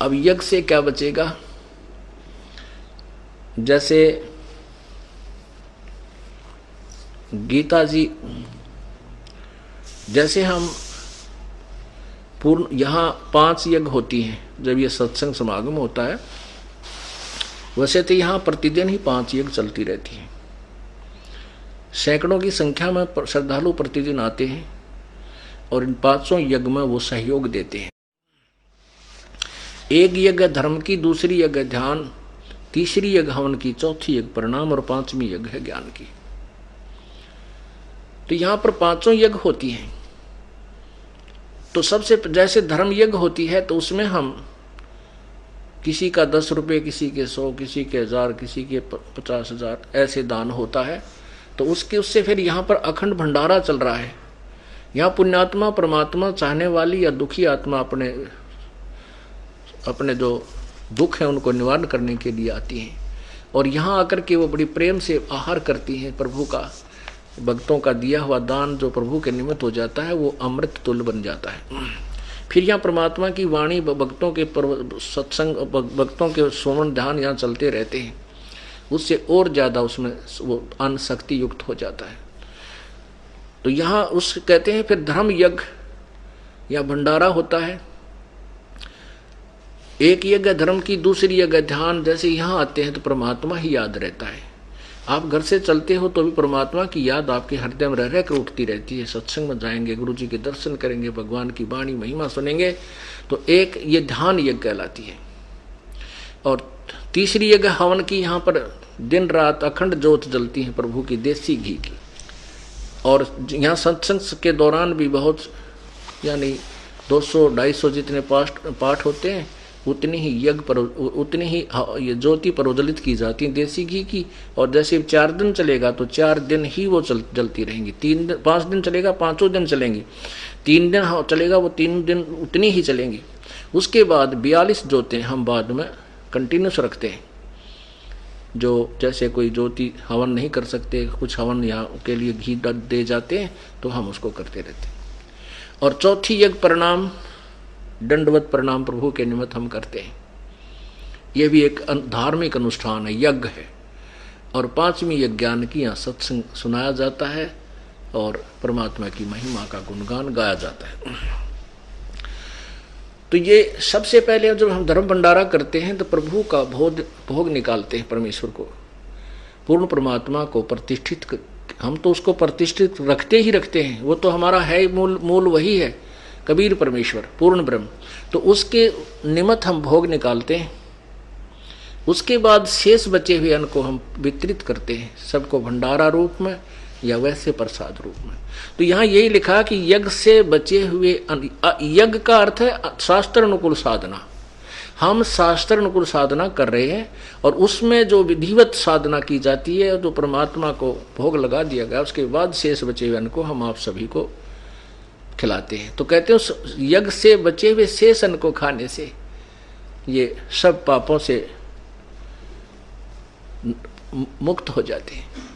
अब यज्ञ से क्या बचेगा? जैसे गीता जी, जैसे हम पूर्ण यहाँ 5 यज्ञ होती हैं जब ये सत्संग समागम होता है, वैसे तो यहाँ प्रतिदिन ही 5 यज्ञ चलती रहती हैं। सैकड़ों की संख्या में श्रद्धालु प्रतिदिन आते हैं और इन 500 यज्ञ में वो सहयोग देते हैं। एक यज्ञ धर्म की, दूसरी यज्ञ ध्यान, तीसरी यज्ञ हवन की, चौथी यज्ञ प्रणाम और 5वीं यज्ञ है ज्ञान की। तो यहाँ पर 500 यज्ञ होती हैं। तो सबसे जैसे धर्म यज्ञ होती है तो उसमें हम किसी का 10 रुपये, किसी के 100, किसी के 1000, किसी के 50,000 ऐसे दान होता है। तो उससे फिर यहाँ पर अखंड भंडारा चल रहा है। यहाँ पुण्यात्मा परमात्मा चाहने वाली या दुखी आत्मा अपने जो दुख है उनको निवारण करने के लिए आती हैं और यहाँ आकर के वो बड़ी प्रेम से आहार करती हैं। प्रभु का, भक्तों का दिया हुआ दान जो प्रभु के निमित्त हो जाता है वो अमृत तुल्य बन जाता है। फिर यहाँ परमात्मा की वाणी, भक्तों के सत्संग, भक्तों के सुमन ध्यान यहाँ चलते रहते हैं, उससे और ज्यादा उसमें वो अन्न शक्ति युक्त हो जाता है। तो यहाँ उस कहते हैं फिर धर्म यज्ञ या भंडारा होता है। एक यज्ञ धर्म की, दूसरी यज्ञ ध्यान। जैसे यहाँ आते हैं तो परमात्मा ही याद रहता है। आप घर से चलते हो तो भी परमात्मा की याद आपके हृदय में रह कर उठती रहती है। सत्संग में जाएंगे, गुरु जी के दर्शन करेंगे, भगवान की वाणी महिमा सुनेंगे, तो एक ये ध्यान यज्ञ कहलाती है। और तीसरी यज्ञ हवन की, यहाँ पर दिन रात अखंड ज्योत जलती है प्रभु की देसी घी की। और यहाँ सत्संग के दौरान भी बहुत, यानी 200-250 जितने पाठ होते हैं, उतनी ही यज्ञ पर, उतनी ही ये ज्योति प्रज्वलित की जाती है देसी घी की। और जैसे 4 दिन चलेगा तो 4 दिन ही वो जलती रहेंगी। 5 दिन चलेगा, 5 दिन चलेंगी। 3 दिन चलेगा वो 3 दिन उतनी ही चलेंगी। उसके बाद 42 ज्योतें हम बाद में कंटिन्यूस रखते हैं। जो जैसे कोई ज्योति हवन नहीं कर सकते, कुछ हवन यहाँ के लिए घी दे जाते हैं, तो हम उसको करते रहते हैं। और चौथी यज्ञ प्रणाम, दंडवत प्रणाम प्रभु के निमित्त हम करते हैं। यह भी एक धार्मिक अनुष्ठान है, यज्ञ है। और 5वीं यज्ञ ज्ञान की, यहाँ सत्संग सुनाया जाता है और परमात्मा की महिमा का गुणगान गाया जाता है। तो ये सबसे पहले जब हम धर्म भंडारा करते हैं तो प्रभु का भोग निकालते हैं। परमेश्वर को, पूर्ण परमात्मा को प्रतिष्ठित, हम तो उसको प्रतिष्ठित रखते ही रखते हैं। वो तो हमारा है, मूल वही है, कबीर परमेश्वर, पूर्ण ब्रह्म। तो उसके निमित्त हम भोग निकालते हैं। उसके बाद शेष बचे हुए अन्न को हम वितरित करते हैं, सबको भंडारा रूप में या वैसे प्रसाद रूप में। तो यहाँ यही लिखा कि यज्ञ से बचे हुए, यज्ञ का अर्थ है शास्त्र अनुकूल साधना। हम शास्त्र अनुकूल साधना कर रहे हैं और उसमें जो विधिवत साधना की जाती है, जो परमात्मा को भोग लगा दिया गया, उसके बाद शेष बचे हुए अन्न को हम आप सभी को खिलाते हैं। तो कहते हैं यज्ञ से बचे हुए शेष अन्न को खाने से ये सब पापों से मुक्त हो जाते हैं।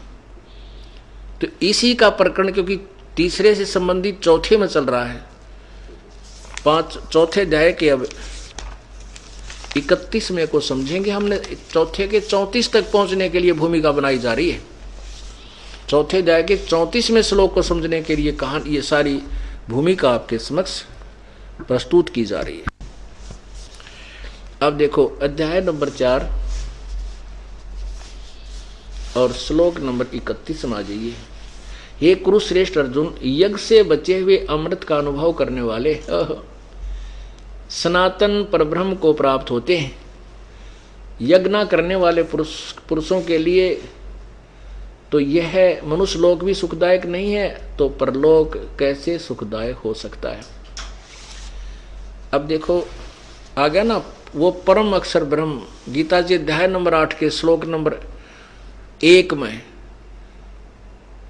तो इसी का प्रकरण, क्योंकि तीसरे से संबंधित चौथे में चल रहा है, चौथे अध्याय के अब 31वें को समझेंगे। हमने चौथे के 34 तक पहुंचने के लिए भूमिका बनाई जा रही है। चौथे अध्याय के 34वें श्लोक को समझने के लिए कहानी, ये सारी भूमिका आपके समक्ष प्रस्तुत की जा रही है। अब देखो अध्याय नंबर 4 और श्लोक नंबर 31 में आ जाइए। हे कुरुश्रेष्ठ अर्जुन, यज्ञ से बचे हुए अमृत का अनुभव करने वाले सनातन परब्रह्म को प्राप्त होते हैं। यज्ञ न करने वाले पुरुषों के लिए तो यह मनुष्य लोक भी सुखदायक नहीं है, तो परलोक कैसे सुखदायक हो सकता है। अब देखो आ गया ना वो परम अक्षर ब्रह्म। गीता जी अध्याय नंबर 8 के श्लोक नंबर 1 में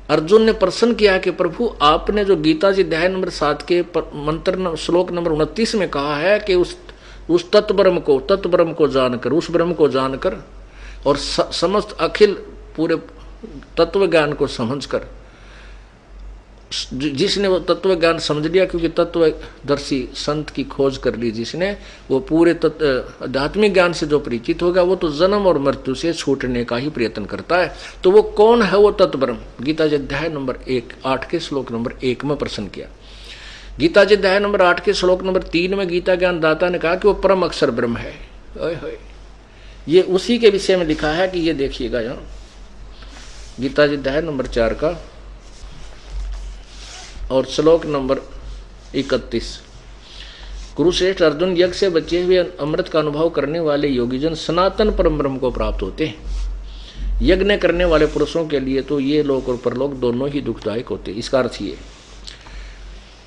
अर्जुन ने प्रश्न किया कि प्रभु आपने जो गीता जी अध्याय नंबर 7 के मंत्र श्लोक नंबर 29 में कहा है कि उस तत्ब्रह्म को जानकर, उस ब्रह्म को जानकर और समस्त अखिल पूरे तत्व ज्ञान को समझकर जिसने वो तत्व ज्ञान समझ लिया, क्योंकि तत्वदर्शी संत की खोज कर ली जिसने, वो पूरे आध्यात्मिक ज्ञान से जो परिचित होगा वो तो जन्म और मृत्यु से छूटने का ही प्रयत्न करता है। तो वो कौन है वो तत्ब्रह्म? गीता जी अध्याय नंबर 8 के श्लोक नंबर 1 में प्रश्न किया। गीता जी अध्याय नंबर 8 के श्लोक नंबर 3 में गीता ज्ञान दाता ने कहा कि वो परम अक्षर ब्रह्म है। ये उसी के विषय में लिखा है कि ये देखिएगा यहाँ गीता जी अध्याय नंबर 4 का और श्लोक नंबर 31। कुरुश्रेष्ठ अर्जुन, यज्ञ से बचे हुए अमृत का अनुभव करने वाले योगीजन सनातन परम ब्रह्म को प्राप्त होते हैं। यज्ञ करने वाले पुरुषों के लिए तो ये लोक और परलोक दोनों ही दुखदायक होते हैं। इसका अर्थ ये।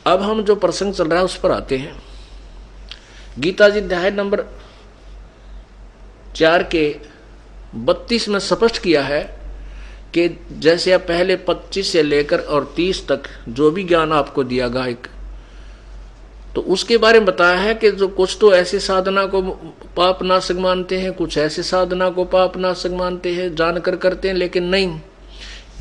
अब हम जो प्रसंग चल रहा है उस पर आते हैं। गीता जी अध्याय नंबर 4 के 32 में स्पष्ट किया है कि जैसे आप पहले 25 से लेकर और 30 तक जो भी ज्ञान आपको दिया गायक, तो उसके बारे में बताया है कि जो कुछ तो ऐसे साधना को पाप नाशक मानते हैं, कुछ ऐसे साधना को पाप नाशक मानते हैं, जानकर करते हैं, लेकिन नहीं।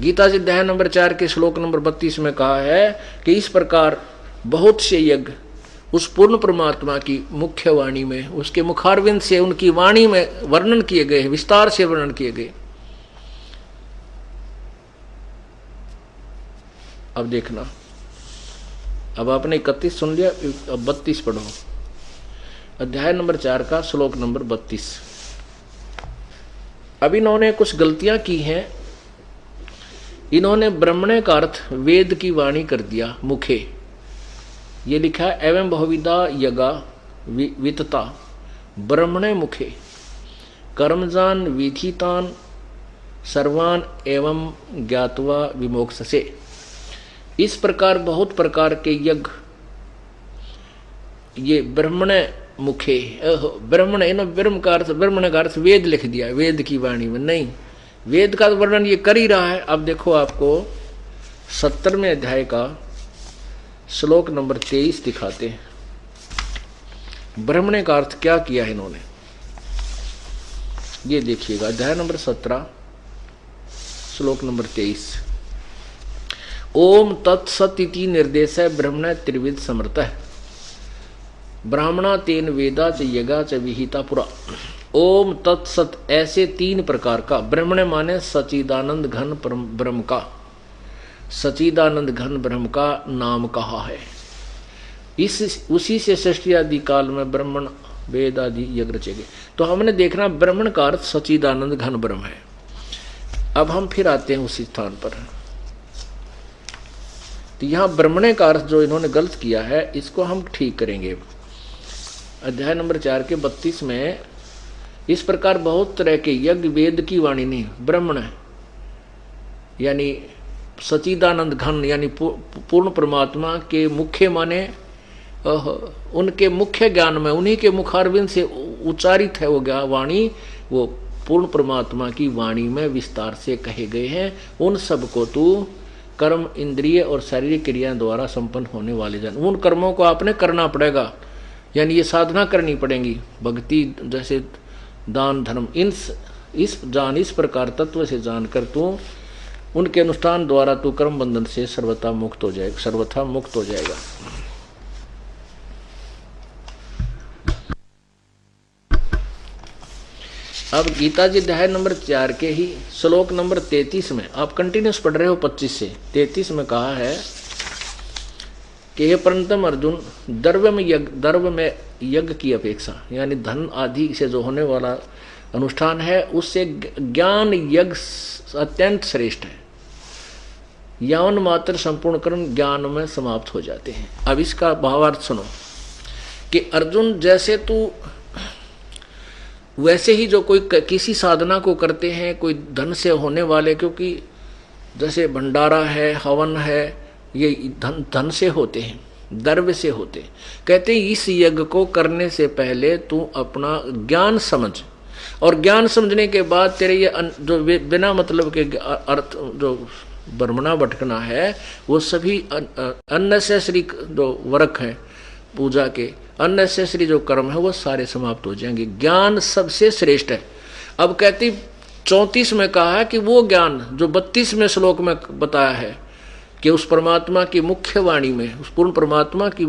गीता जी अध्याय नंबर 4 के श्लोक नंबर 32 में कहा है कि इस प्रकार बहुत से यज्ञ उस पूर्ण परमात्मा की मुख्य वाणी में, उसके मुखारविंद से, उनकी वाणी में वर्णन किए गए हैं, विस्तार से वर्णन किए गए। अब देखना, अब आपने 31 सुन लिया, अब 32 पढ़ो। अध्याय नंबर 4 का श्लोक नंबर 32। अब इन्होंने कुछ गलतियां की हैं। इन्होंने ब्रह्मणे का अर्थ वेद की वाणी कर दिया, मुखे। ये लिखा है एवं बहुविधा यगा वितता ब्रह्मणे मुखे कर्मजान विधितान सर्वान एवं ज्ञात्वा विमोक्षसे। इस प्रकार बहुत प्रकार के यज्ञ ये ब्रह्मण मुखे, ब्रह्मण इन ब्रह्म का अर्थ वेद लिख दिया, वेद की वाणी में नहीं। वेद का वर्णन ये कर ही रहा है। अब देखो आपको 70वें अध्याय का श्लोक नंबर 23 दिखाते हैं। ब्रह्मण का अर्थ क्या किया है इन्होंने, ये देखिएगा। अध्याय नंबर 17 श्लोक नंबर 23। ओम तत्सत इति निर्देश ब्रह्मण त्रिविध समर्थ ब्राह्मणा तेन वेदा च यगा च विहिता पुरा। ओम तत्सत, ऐसे 3 प्रकार का। ब्रह्मण माने सचिदानंद घन ब्रह्म का, सचिदानंद घन ब्रह्म का नाम कहा है। उसी से सृष्टि आदि काल में ब्रह्मण वेद आदि यज्ञ रचे गए। तो हमने देखना ब्रह्मण का अर्थ सचिदानंद घन ब्रह्म है। अब हम फिर आते हैं उसी स्थान पर। तो यहां ब्रह्मणे का अर्थ जो इन्होंने गलत किया है, इसको हम ठीक करेंगे। अध्याय नंबर 4 के 32 में इस प्रकार बहुत तरह के यज्ञ वेद की वाणी नहीं, ब्रह्मण यानी सचिदानंद घन यानी पूर्ण परमात्मा के मुख्य माने उनके मुख्य ज्ञान में, उन्हीं के मुखारविंद से उच्चारित है वो वाणी, वो पूर्ण परमात्मा की वाणी में विस्तार से कहे गए हैं। उन सब को तू कर्म, इंद्रिय और शारीरिक क्रियाओं द्वारा संपन्न होने वाले जान। उन कर्मों को आपने करना पड़ेगा, यानी ये साधना करनी पड़ेगी, भक्ति जैसे दान धर्म, इस प्रकार तत्व से जानकर तू उनके अनुष्ठान द्वारा तू कर्म बंधन से सर्वथा मुक्त हो जाएगा। अब गीता जी अध्याय नंबर 4 के ही श्लोक नंबर 33 में आप कंटिन्यूस पढ़ रहे हो 25 से 33 में कहा है कि हे परंतम अर्जुन, द्रव्य में यज्ञ की अपेक्षा, यानी धन आदि से जो होने वाला अनुष्ठान है, उससे ज्ञान यज्ञ अत्यंत श्रेष्ठ है। यौन मात्र संपूर्ण कर्म ज्ञान में समाप्त हो जाते हैं। अब इसका भावार्थ सुनो कि अर्जुन, जैसे तू वैसे ही जो कोई किसी साधना को करते हैं, कोई धन से होने वाले, क्योंकि जैसे भंडारा है, हवन है, ये धन से होते हैं, द्रव्य से होते हैं। कहते हैं इस यज्ञ को करने से पहले तू अपना ज्ञान समझ, और ज्ञान समझने के बाद तेरे ये जो बिना मतलब के अर्थ जो ब्रह्मणा भटकना है, वो सभी अननेसेसरी जो वर्क है पूजा के, अननेसेसरी जो कर्म है, वो सारे समाप्त हो जाएंगे। ज्ञान सबसे श्रेष्ठ है। अब कहती 34 में कहा है कि वो ज्ञान जो 32वें श्लोक में बताया है कि उस परमात्मा की मुख्य वाणी में, उस पूर्ण परमात्मा की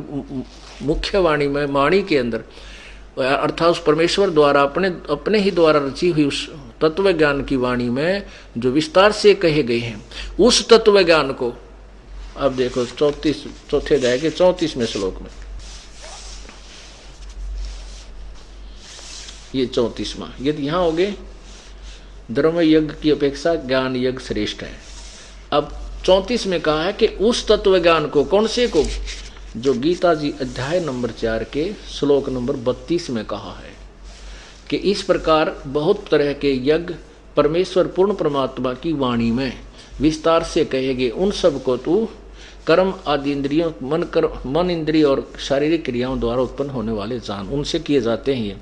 मुख्य वाणी में, वाणी के अंदर, अर्थात उस परमेश्वर द्वारा अपने ही द्वारा रची हुई उस तत्व ज्ञान की वाणी में जो विस्तार से कहे गए हैं, उस तत्व ज्ञान को अब देखो 34 चौथे अध्याय के 34वें श्लोक में, ये 34वां, ये यहां हो गए धर्म यज्ञ की अपेक्षा ज्ञान यज्ञ श्रेष्ठ है। अब 34 में कहा है कि उस तत्व ज्ञान को, कौन से को, जो गीता जी अध्याय नंबर 4 के श्लोक नंबर 32 में कहा है कि इस प्रकार बहुत तरह के यज्ञ परमेश्वर पूर्ण परमात्मा की वाणी में विस्तार से कहेगे, उन सब को तू कर्म आदि इंद्रियों, मन इंद्रिय और शारीरिक क्रियाओं द्वारा उत्पन्न होने वाले जान, उनसे किए जाते हैं ये,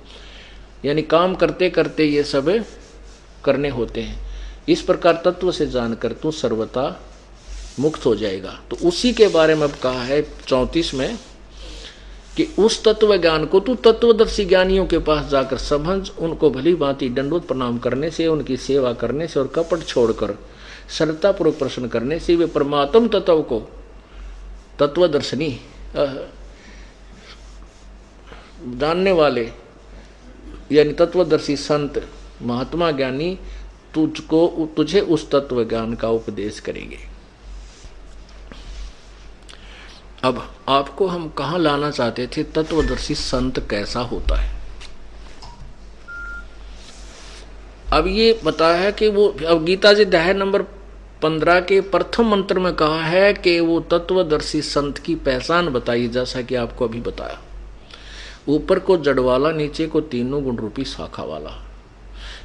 यानी काम करते करते ये सब करने होते हैं। इस प्रकार तत्व से जानकर तू सर्वथा मुक्त हो जाएगा। तो उसी के बारे में अब कहा है 34 में कि उस तत्व ज्ञान को तू तत्वदर्शी ज्ञानियों के पास जाकर समझ, उनको भली भांति दंडवत प्रणाम करने से, उनकी सेवा करने से और कपट छोड़कर सरलतापूर्वक प्रश्न करने से वे परमात्म तत्व को, तत्वदर्शनी जानने वाले यानी तत्वदर्शी संत महात्मा ज्ञानी तुझे उस तत्व ज्ञान का उपदेश करेंगे। अब आपको हम कहाँ लाना चाहते थे, तत्वदर्शी संत कैसा होता है। अब ये बताया है कि वो, अब गीता जी अध्याय नंबर 15 के प्रथम मंत्र में कहा है कि वो तत्वदर्शी संत की पहचान बताई, जैसा कि आपको अभी बताया। ऊपर को जड़ वाला, नीचे को तीनों गुण रूपी शाखा वाला,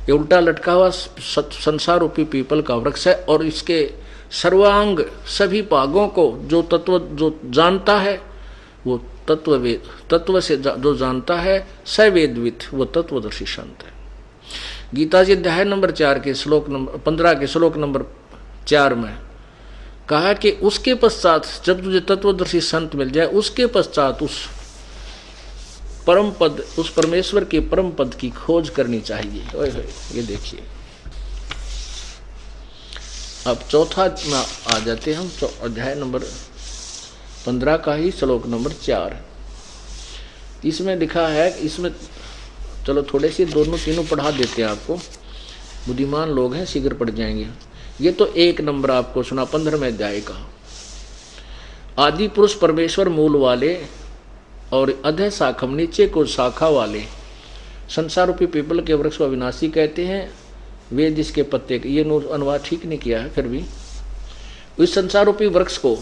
ये उल्टा लटका हुआ संसार रूपी पीपल का वृक्ष है, और इसके सर्वांग सभी भागों को जो तत्व जो जानता है वो तत्व से जो जानता है सवेदवित, वो तत्वदर्शी संत है। गीता जी अध्याय नंबर 4 के श्लोक नंबर 15 के श्लोक नंबर 4 में कहा कि उसके पश्चात जब तुझे तत्वदर्शी संत मिल जाए, उसके पश्चात उस परम पद, उस परमेश्वर के परम पद की खोज करनी चाहिए। ओए होए, ये देखिए अब चौथा में आ जाते हैं हम, अध्याय नंबर 15 का ही श्लोक नंबर 4। इसमें लिखा है, इसमें चलो थोड़े से दोनों तीनों पढ़ा देते हैं आपको, बुद्धिमान लोग हैं शीघ्र पढ़ जाएंगे। ये तो 1 नंबर आपको सुना 15वें अध्याय का। आदि पुरुष परमेश्वर मूल वाले और अधः शाखम नीचे को शाखा वाले संसार रूपी पीपल के वृक्ष को अविनाशी कहते हैं। वेद इसके पत्ते, ये अनुवाद ठीक नहीं किया है, फिर भी इस संसार रूपी वृक्ष को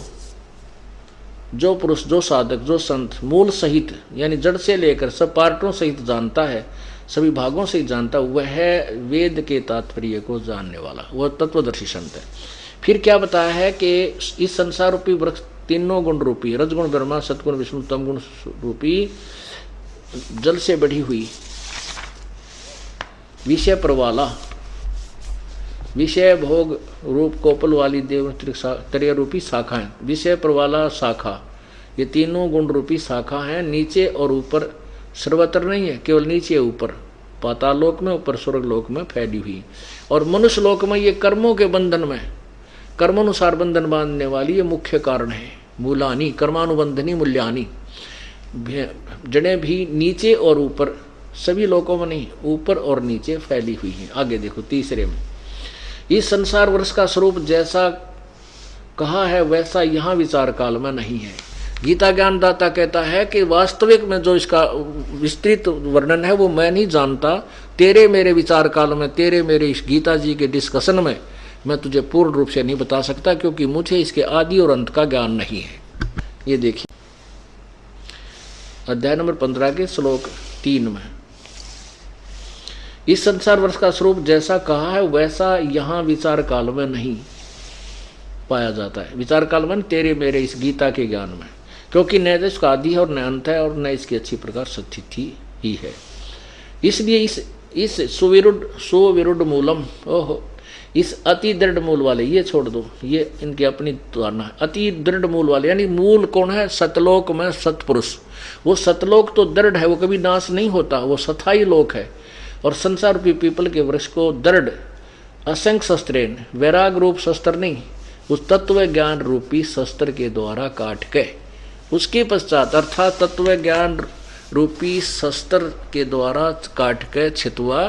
जो पुरुष, जो साधक, जो संत मूल सहित यानी जड़ से लेकर सब पार्टों सहित जानता है, सभी भागों से जानता, वह है वेद के तात्पर्य को जानने वाला, वह तत्वदर्शी संत है। फिर क्या बताया है कि इस संसार रूपी वृक्ष तीनों गुण रूपी, रजगुण ब्रह्मा, सतगुण विष्णु, तमगुण रूपी जल से बढ़ी हुई विषय पर वाला, विषय भोग रूप कोपल वाली देव त्रय रूपी शाखा है। विषय पर वाला शाखा, ये तीनों गुण रूपी शाखा है। नीचे और ऊपर सर्वत्र नहीं है, केवल नीचे ऊपर पाताल लोक में, ऊपर स्वर्ग लोक में फैली हुई, और मनुष्य लोक में ये कर्मों के बंधन में, कर्मानुसार बंधन बांधने वाली ये मुख्य कारण है। मूलानी कर्मानुबंधनी मूल्यानी, जड़ें भी नीचे और ऊपर, सभी लोकों में नहीं, ऊपर और नीचे फैली हुई है। आगे देखो तीसरे में, इस संसार वर्ष का स्वरूप जैसा कहा है वैसा यहाँ विचार काल में नहीं है। गीता ज्ञानदाता कहता है कि वास्तविक में जो इसका विस्तृत वर्णन है वो मैं नहीं जानता, तेरे मेरे विचार काल में, तेरे मेरे इस गीता जी के डिस्कशन में मैं तुझे पूर्ण रूप से नहीं बता सकता, क्योंकि मुझे इसके आदि और अंत का ज्ञान नहीं है। ये देखिए अध्याय नंबर 15 के श्लोक 3 में, इस संसार वर्ष का स्वरूप जैसा कहा है वैसा यहाँ विचार काल में नहीं पाया जाता है। विचार काल में तेरे मेरे इस गीता के ज्ञान में, क्योंकि न तो इसका आदि है और न अंत है, और न इसकी अच्छी प्रकार स्थिति ही है। इसलिए इस सुविरुद्ध मूलम, ओहो, इस अति दृढ़ मूल वाले, ये छोड़ दो, ये इनकी अपनी धारणा है। अति दृढ़ मूल वाले यानी मूल कौन है? सतलोक में सतपुरुष। वो सतलोक तो दृढ़ है, वो कभी नाश नहीं होता, वो सथाई लोक है। और संसार रूपी पीपल के वृक्ष को दृढ़ असंख्य शस्त्रेन, वैराग रूप शस्त्र नहीं, उस तत्व ज्ञान रूपी शस्त्र के द्वारा काट के, उसके पश्चात अर्थात तत्व ज्ञान रूपी शस्त्र के द्वारा काट के छितुआ,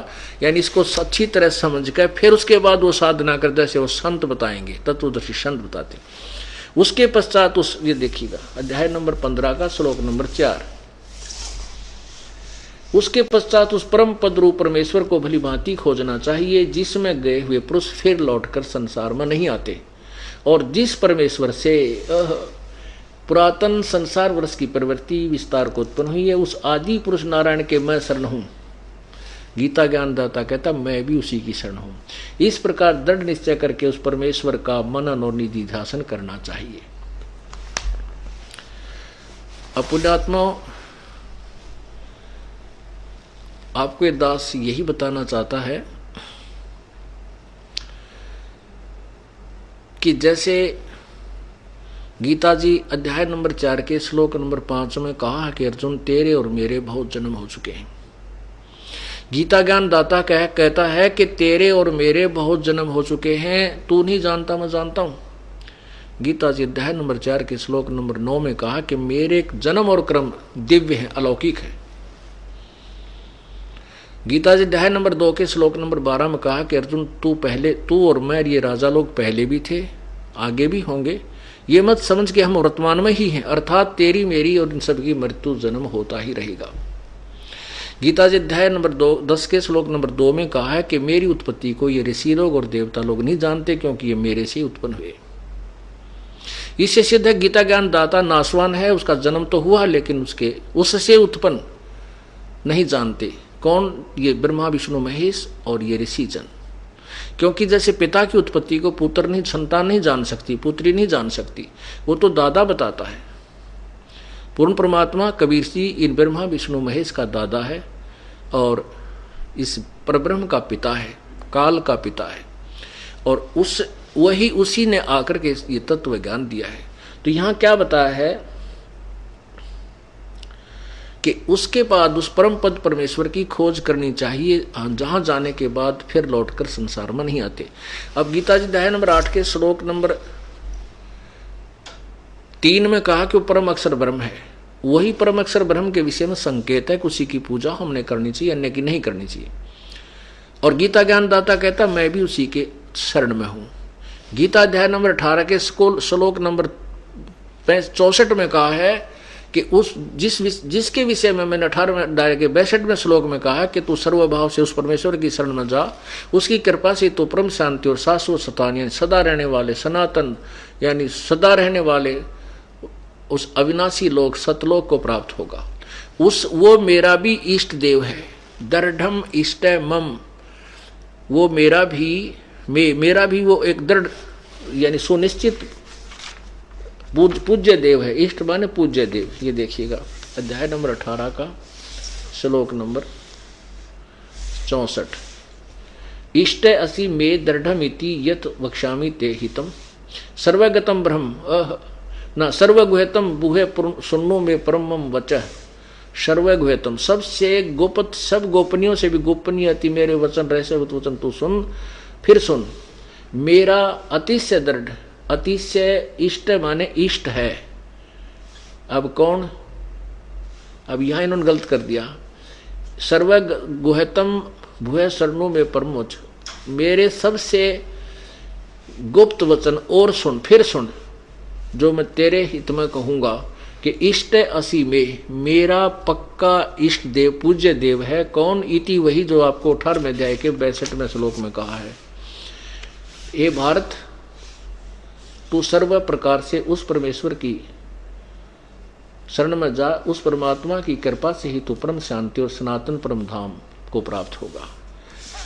यानी इसको अच्छी तरह समझ के फिर उसके बाद वो साधना कर, जैसे वो संत बताएंगे, तत्वदर्शी संत बताते। उसके पश्चात उस, ये देखिएगा अध्याय नंबर 15 का श्लोक नंबर 4, उसके पश्चात उस परम पद रूप परमेश्वर को भली भांति खोजना चाहिए, जिसमें गए हुए पुरुष फिर लौटकर संसार में नहीं आते, और जिस परमेश्वर से पुरातन संसार वर्ष की प्रवृत्ति विस्तार को उत्पन्न हुई है, उस आदि पुरुष नारायण के मैं शरण हूं। गीता ज्ञानदाता कहता मैं भी उसी की शरण हूं। इस प्रकार दृढ़ निश्चय करके उस परमेश्वर का मनन और निधि ध्यान करना चाहिए। पुण्यात्मा, आपको ये दास यही बताना चाहता है कि जैसे गीता जी अध्याय नंबर 4 के श्लोक नंबर 5 में कहा कि अर्जुन तेरे और मेरे बहुत जन्म हो चुके हैं। गीता ज्ञान दाता कहता है कि तेरे और मेरे बहुत जन्म हो चुके हैं, तू नहीं जानता मैं जानता हूं। गीता जी अध्याय नंबर 4 के श्लोक नंबर 9 में कहा कि मेरे जन्म और क्रम दिव्य है, अलौकिक है। गीता जी अध्याय नंबर 2 के श्लोक नंबर 12 में कहा कि अर्जुन तू और मैं ये राजा लोग पहले भी थे, आगे भी होंगे, ये मत समझ के हम वर्तमान में ही हैं, अर्थात तेरी मेरी और इन सबकी मृत्यु जन्म होता ही रहेगा। गीता जी अध्याय नंबर 10 के श्लोक नंबर 2 में कहा है कि मेरी उत्पत्ति को ये ऋषि लोग और देवता लोग नहीं जानते, क्योंकि ये मेरे से उत्पन्न हुए। इससे सिद्ध है गीता ज्ञान दाता नाशवान है, उसका जन्म तो हुआ लेकिन उससे उत्पन्न नहीं जानते। कौन? ये ब्रह्मा विष्णु महेश और ये ऋषि जन। क्योंकि जैसे पिता की उत्पत्ति को पुत्र नहीं, संतान नहीं जान सकती, पुत्री नहीं जान सकती, वो तो दादा बताता है। पूर्ण परमात्मा कबीर जी इन ब्रह्मा विष्णु महेश का दादा है और इस परब्रह्म का पिता है, काल का पिता है, और उसी ने आकर के ये तत्व ज्ञान दिया है। तो यहां क्या बताया है कि उसके बाद उस परम पद परमेश्वर की खोज करनी चाहिए, जहां जाने के बाद फिर लौटकर संसार में नहीं आते। अब गीता जी अध्याय नंबर 8 के श्लोक नंबर 3 में कहा कि वो परम अक्षर ब्रह्म है। वही परम अक्षर ब्रह्म के विषय में संकेत है कि उसी की पूजा हमने करनी चाहिए, अन्य की नहीं करनी चाहिए। और गीता ज्ञान दाता कहता मैं भी उसी के शरण में हूं। गीता अध्याय नंबर 18 के श्लोक नंबर 64 में कहा है कि जिसके विषय में मैंने 18वें अध्याय के 62वें श्लोक में कहा कि तू सर्वभाव से उस परमेश्वर की शरण में जा, उसकी कृपा से तो परम शांति और शाश्वत स्थान यानी सदा रहने वाले सनातन यानी सदा रहने वाले उस अविनाशी लोक सतलोक को प्राप्त होगा। वो मेरा भी इष्ट देव है, दृढ़म इष्ट मम, वो मेरा भी वो एक दृढ़ यानी सुनिश्चित पूज्य देव है। इष्ट माने पूज्य देव। ये देखिएगा अध्याय नंबर 18 का श्लोक नंबर 64। इष्ट असि मे दृढ़मिति यत वक्ष्यामि ते हितम सर्वगतम ब्रह्म न सर्वगुह्यतम बुहे सुन्नो में परमम वचः सर्वगुह्यतम, सबसे गोपत सब गोपनीयों से भी गोपनीय अति मेरे वचन रहस्य वचन तू सुन। फिर सुन, मेरा अतिशय दृढ़, अतिशय इष्ट माने इष्ट है। अब कौन? अब यहां इन्होंने गलत कर दिया। सर्वगुह्यतम भूय शरणों में परमोच, मेरे सबसे गुप्त वचन और सुन, फिर सुन जो मैं तेरे हित में कहूंगा कि इष्ट असी में, मेरा पक्का इष्ट देव पूज्य देव है। कौन? इति वही जो आपको 18वें अध्याय के 62वें श्लोक में कहा है। हे भारत, तू सर्व प्रकार से उस परमेश्वर की शरण में जा, उस परमात्मा की कृपा से ही तू परम शांति और सनातन परम धाम को प्राप्त होगा।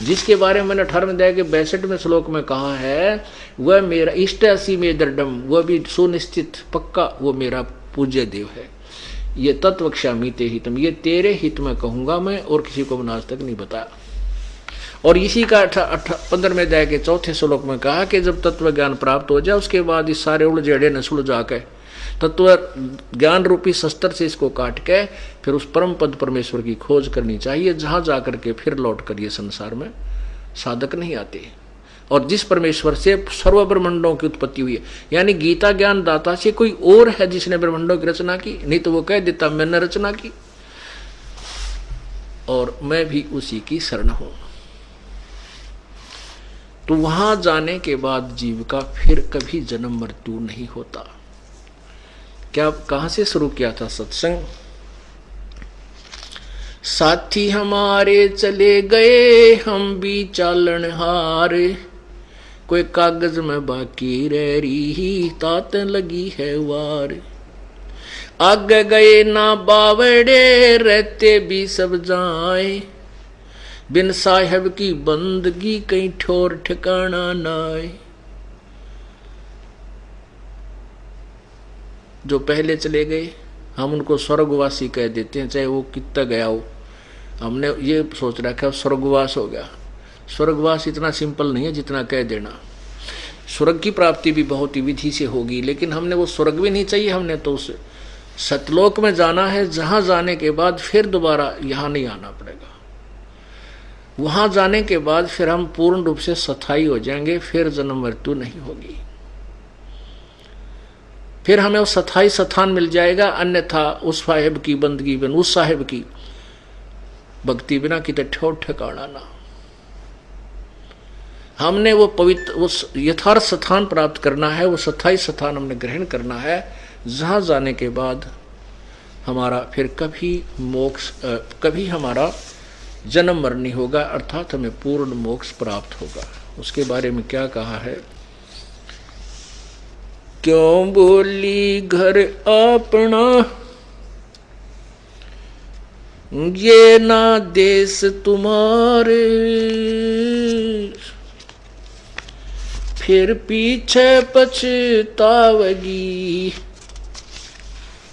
जिसके बारे में मैंने 18वें अध्याय के 62वें श्लोक में कहा है, वह मेरा इष्ट असी में दृढ़म, वह भी सुनिश्चित पक्का वो मेरा पूज्य देव है। ये तत्वक्ष्यामि ते हितम, ये तेरे हित में कहूंगा मैं, और किसी को मैंने आज तक नहीं बताया। और इसी का 15वें अध्याय के 4थे श्लोक में कहा कि जब तत्व ज्ञान प्राप्त हो जाए उसके बाद इस सारे उलझेड़े न सुलझा के तत्व ज्ञान रूपी शस्त्र से इसको काट के फिर उस परम पद परमेश्वर की खोज करनी चाहिए, जहां जाकर के फिर लौट कर ये संसार में साधक नहीं आते। और जिस परमेश्वर से सर्व ब्रह्मांडों की उत्पत्ति हुई है। यानी गीता ज्ञान दाता से कोई और है जिसने ब्रह्मांडों की रचना की, नहीं तो वो कह देता मैंने रचना की और मैं भी उसी की शरण हूं। तो वहां जाने के बाद जीव का फिर कभी जन्म मृत्यु नहीं होता। क्या कहां से शुरू किया था सत्संग? साथी हमारे चले गए हम भी चालन हार, कोई कागज में बाकी रह रही तात लगी है वार। आगे गए ना बावड़े रहते भी सब जाए, बिन साहेब की बंदगी कहीं ठोर ठिकाना नाए। जो पहले चले गए हम उनको स्वर्गवासी कह देते हैं, चाहे वो कितना गया हो। हमने ये सोच रखा है स्वर्गवास हो गया। स्वर्गवास इतना सिंपल नहीं है जितना कह देना। स्वर्ग की प्राप्ति भी बहुत ही विधि से होगी, लेकिन हमने वो स्वर्ग भी नहीं चाहिए, हमने तो उस सतलोक में जाना है जहां जाने के बाद फिर दोबारा यहां नहीं आना पड़ेगा। वहां जाने के बाद फिर हम पूर्ण रूप से स्थायी हो जाएंगे, फिर जन्म मृत्यु नहीं होगी, फिर हमें वो स्थायी स्थान मिल जाएगा। अन्यथा उस साहेब की बंदगी बिन, उस साहेब की भक्ति बिना कितने ठोर ठिकाना ना। हमने वो पवित्र, वो यथार्थ स्थान प्राप्त करना है, वो स्थायी स्थान हमने ग्रहण करना है, जहां जाने के बाद हमारा फिर कभी मोक्ष, कभी हमारा जन्म मरण नहीं होगा, अर्थात हमें पूर्ण मोक्ष प्राप्त होगा। उसके बारे में क्या कहा है? क्यों बोली घर अपना ये ना देश तुम्हारे, फिर पीछे पछतावगी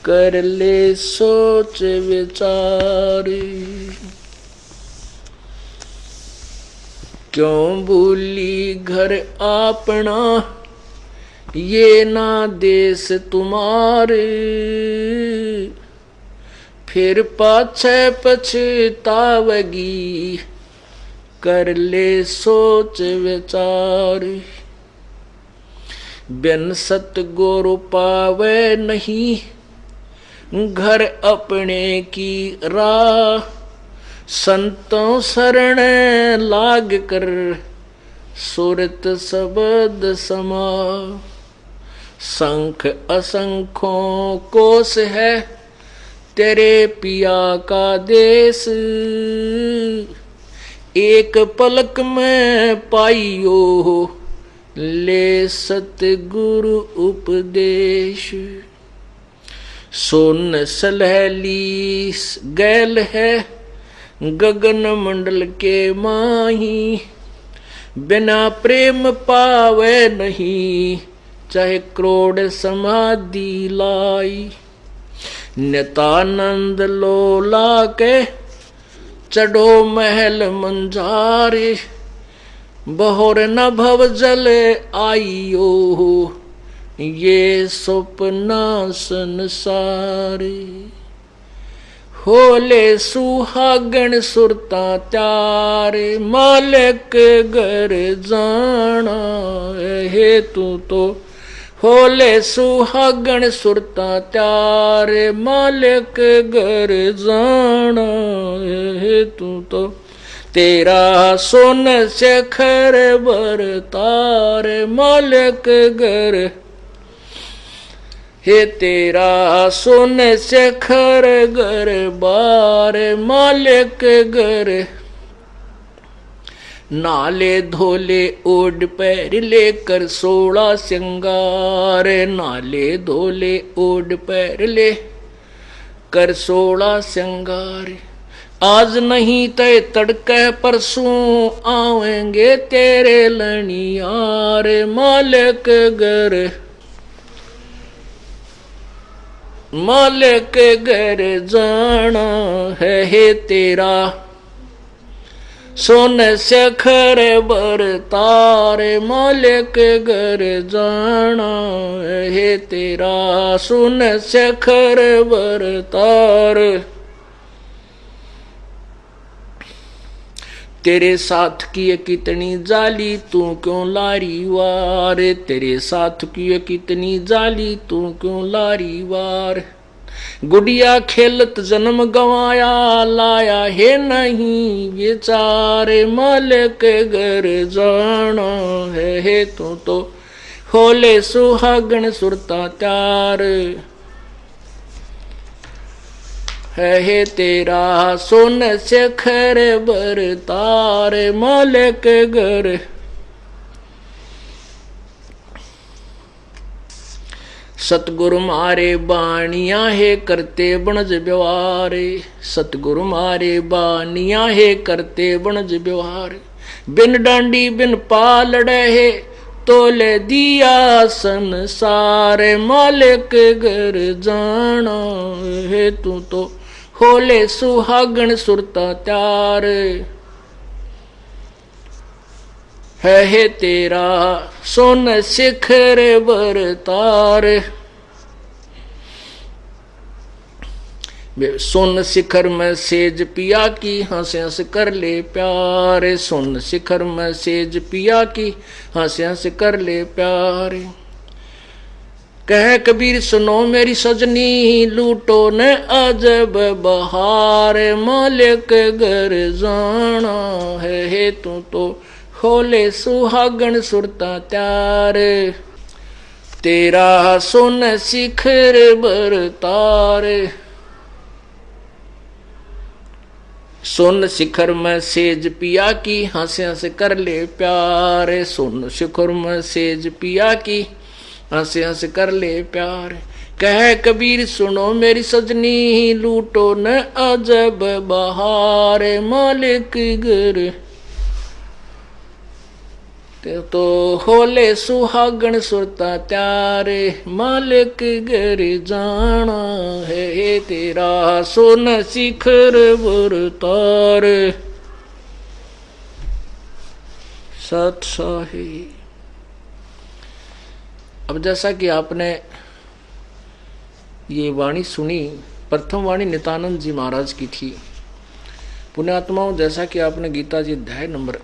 कर ले सोच विचार। क्यों भूली घर अपना ये ना देश तुम्हारे, फिर पाछे पछतावगी कर ले सोच विचार। बिन सतगुरु पावे नहीं घर अपने की राह, संतों शरण लाग कर सुरत शब्द समा। शंख असंख्यों कोस है तेरे पिया का देश, एक पलक में पाइयो ले सतगुरु उपदेश। सोन सलहली गैल है गगन मंडल के माही, बिना प्रेम पावे नहीं चाहे करोड़ समाधि लाई। नितानंद लोला के चढ़ो महल मंजारे, बहोर न भव जल आइयो ये सपना संसारे। होले सुहागण सुरता त्यारे, मालिक घर जाना है तू तो। होले सुहागण सुरता त्यारे, मालिक घर जाना है तू तो। तेरा सोन शेखर बर तारे, मालिक घर हे तेरा सोन शेखर घर बार, मालिक घर। नाले धोले ओढ़ पैर लेकर 16 श्रृंगार, नाले धोले ओढ़ पैर ले कर 16 श्रृंगार। आज नहीं तय तड़के परसों आवेंगे तेरे लनियार, मालिक घर। मालिक घर जाना है तेरा सोन शेखर बर तारे, मालिक घर जाना है तेरा सोन शेखर बर तार। तेरे साथ की कितनी जाली तू क्यों लारी वार, तेरे साथ की कितनी जाली तू क्यों लारी वार। गुड़िया खेलत जन्म गवाया लाया है नहीं बेचारे, मालिक घर जाना है तू तो होले सुहागन सुरता त्यार। है तेरा सोन शेखर बर तारे, मालिक घर सतगुरु मारे बानिया है करते बनज व्यवहार, सतगुरु मारे बानिया है करते बनज व्यवहार। बिन डांडी बिन पालड़े है तोले दिया संसार, मालिक घर जाना है तू तो होले सुहागन सुरता त्यार। है तेरा सोन शिखर बर तार, सोन शिखर में सेज पिया की हंस हंस कर ले प्यार, सोन शिखर में सेज पिया की हंस हंस कर ले प्यार। कह कबीर सुनो मेरी सजनी लूटो न अजब बहार, मालिक घर जाना है तू तो होले सुहागन सुरता त्यार। तेरा सोन शिखर बर तार, सोन शिखर में सेज पिया की हंस हंस कर ले प्यार, सोन शिखर में सेज पिया की हंस हंस कर ले प्यार। कह कबीर सुनो मेरी सजनी लूटो न अजब बहार, मालिक घर तो होले सुहागन सुरता त्यारे, मालिक घर जाना है तेरा सोन शिखर बर तार। सत साही। अब जैसा कि आपने ये वाणी सुनी, प्रथम वाणी नित्यानंद जी महाराज की थी। पुण्यात्माओं, जैसा कि आपने गीता जी अध्याय नंबर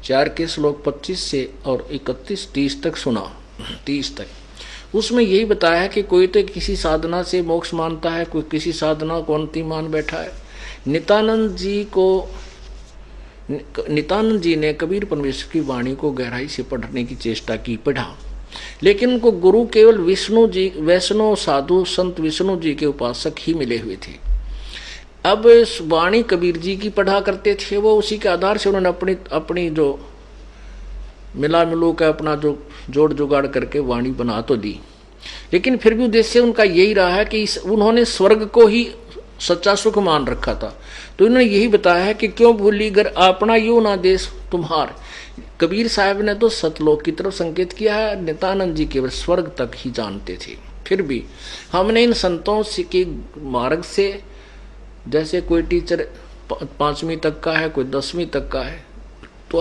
4 के श्लोक 25 से और 31-30 तक सुना, 30 तक, उसमें यही बताया है कि कोई तो किसी साधना से मोक्ष मानता है, कोई किसी साधना को अंतिम मान बैठा है। नित्यानंद जी ने कबीर परमेश्वर की वाणी को गहराई से पढ़ने की चेष्टा की, पढ़ा, लेकिन उनको गुरु केवल विष्णु जी, वैष्णव साधु संत विष्णु जी के उपासक ही मिले हुए थे। अब इस वाणी कबीर जी की पढ़ा करते थे, वो उसी के आधार से उन्होंने अपनी जो मिला मिलू का अपना जो जोड़ जुगाड़ करके वाणी बना तो दी, लेकिन फिर भी उद्देश्य उनका यही रहा है कि उन्होंने स्वर्ग को ही सच्चा सुख मान रखा था। तो इन्होंने यही बताया है कि क्यों भूली घर अपना यो ना देश तुम्हार। कबीर साहब ने तो सतलोक की तरफ संकेत किया है, नित्यानंद जी केवल स्वर्ग तक ही जानते थे। फिर भी हमने इन संतों के मार्ग से, जैसे कोई टीचर 5वीं तक का है, कोई 10वीं तक का है, तो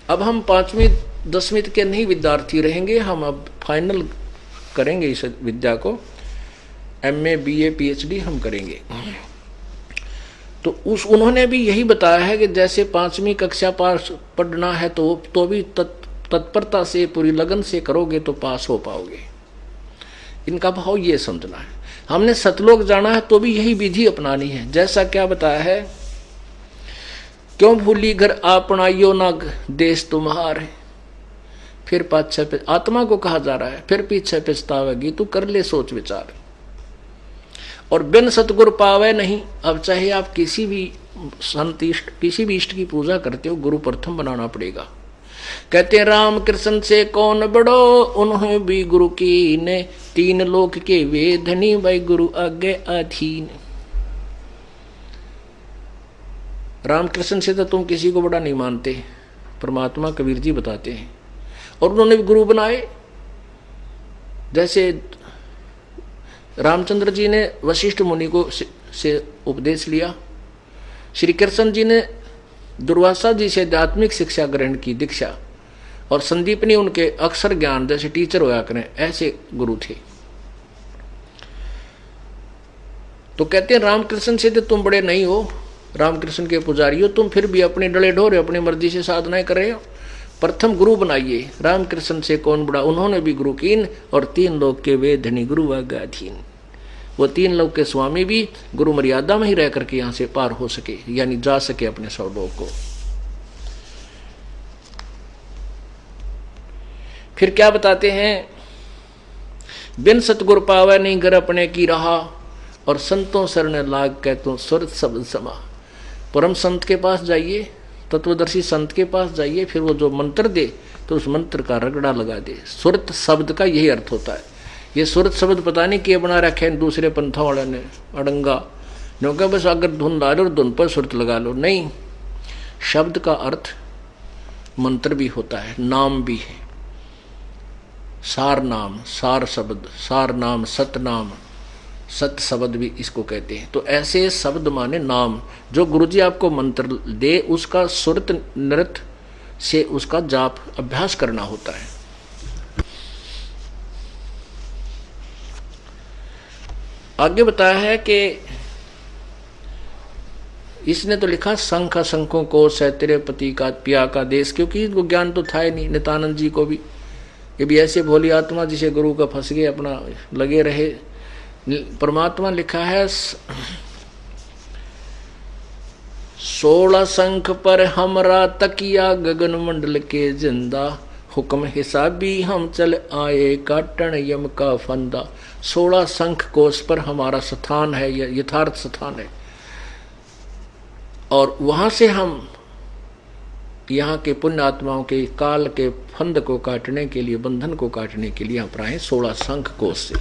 अब हम 5वीं 10वीं के नहीं विद्यार्थी रहेंगे, हम अब फाइनल करेंगे इस विद्या को, MA BA PhD हम करेंगे। तो उन्होंने भी यही बताया है कि जैसे 5वीं कक्षा पास पढ़ना है तो भी तत्परता से पूरी लगन से करोगे तो पास हो पाओगे। इनका भाव ये समझना है। हमने सतलोक जाना है तो भी यही विधि अपनानी है। जैसा क्या बताया है, क्यों भूली घर अपना यो ना देश तुम्हारे, फिर पाछे पे आत्मा को कहा जा रहा है, फिर पीछे पछतावेगी तू कर ले सोच विचार, और बिन सतगुरु पावे नहीं। अब चाहे आप किसी भी इष्ट की पूजा करते हो, गुरु प्रथम बनाना पड़ेगा। कहते हैं राम कृष्ण से कौन बड़ो, उन्हें भी गुरु की ने, 3 लोक के वेधनी भाई गुरु आगे अधीन। राम कृष्ण से तो तुम किसी को बड़ा नहीं मानते, परमात्मा कबीर जी बताते हैं, और उन्होंने भी गुरु बनाए। जैसे रामचंद्र जी ने वशिष्ठ मुनि को से उपदेश लिया, श्री कृष्ण जी ने दुर्वासा जी से आध्यात्मिक शिक्षा ग्रहण की, दीक्षा, और संदीप ने उनके अक्षर ज्ञान जैसे टीचर होया करें, ऐसे गुरु थे। तो कहते हैं रामकृष्ण से तो तुम बड़े नहीं हो, रामकृष्ण के पुजारी हो तुम, फिर भी अपने डले ढोरे अपनी मर्जी से साधनाएं कर रहे हो। प्रथम गुरु बनाइए। रामकृष्ण से कौन बड़ा, उन्होंने भी गुरु कीन, और 3 लोक के वेद धनी गुरु आज्ञाधीन। वो 3 लोक के स्वामी भी गुरु मर्यादा में ही रह करके यहाँ से पार हो सके, यानी जा सके अपने स्वलोक को। फिर क्या बताते हैं, बिन सतगुर पावे नहीं घर अपने की रहा, और संतों शरण लाग के तो सुरत शब्द समा। परम संत के पास जाइए, तत्वदर्शी संत के पास जाइए, फिर वो जो मंत्र दे तो उस मंत्र का रगड़ा लगा दे। सुरत शब्द का यही अर्थ होता है। ये सुरत शब्द पता नहीं किए बना रखे हैं दूसरे पंथों वाले ने, अड़ंगा क्योंकि बस अगर धुन डालो और धुन पर सुरत लगा लो, नहीं। शब्द का अर्थ मंत्र भी होता है, नाम भी है। सार नाम, सार शब्द, सार नाम, सत नाम, सत शब्द भी इसको कहते हैं। तो ऐसे शब्द माने नाम, जो गुरुजी आपको मंत्र दे उसका सुरत नृत्य से उसका जाप अभ्यास करना होता है। आगे बताया है कि इसने तो लिखा शंख शंखों को से तेरे पति का पिया का देश, क्योंकि इनको ज्ञान तो था ही नहीं। नित्यानंद जी को भी, ये भी ऐसे भोली आत्मा जिसे गुरु का फंस गए अपना लगे रहे। परमात्मा लिखा है 16 शंख पर हमरा तकिया गगन मंडल के जिंदा, हुक्म हिसाबी हम चल आए काटन यम का फंदा। 16 शंख कोश पर हमारा स्थान है, यथार्थ स्थान है, और वहां से हम यहाँ के पुण्य आत्माओं के काल के फंद को काटने के लिए, बंधन को काटने के लिए यहाँ पर आए 16 शंख कोश से।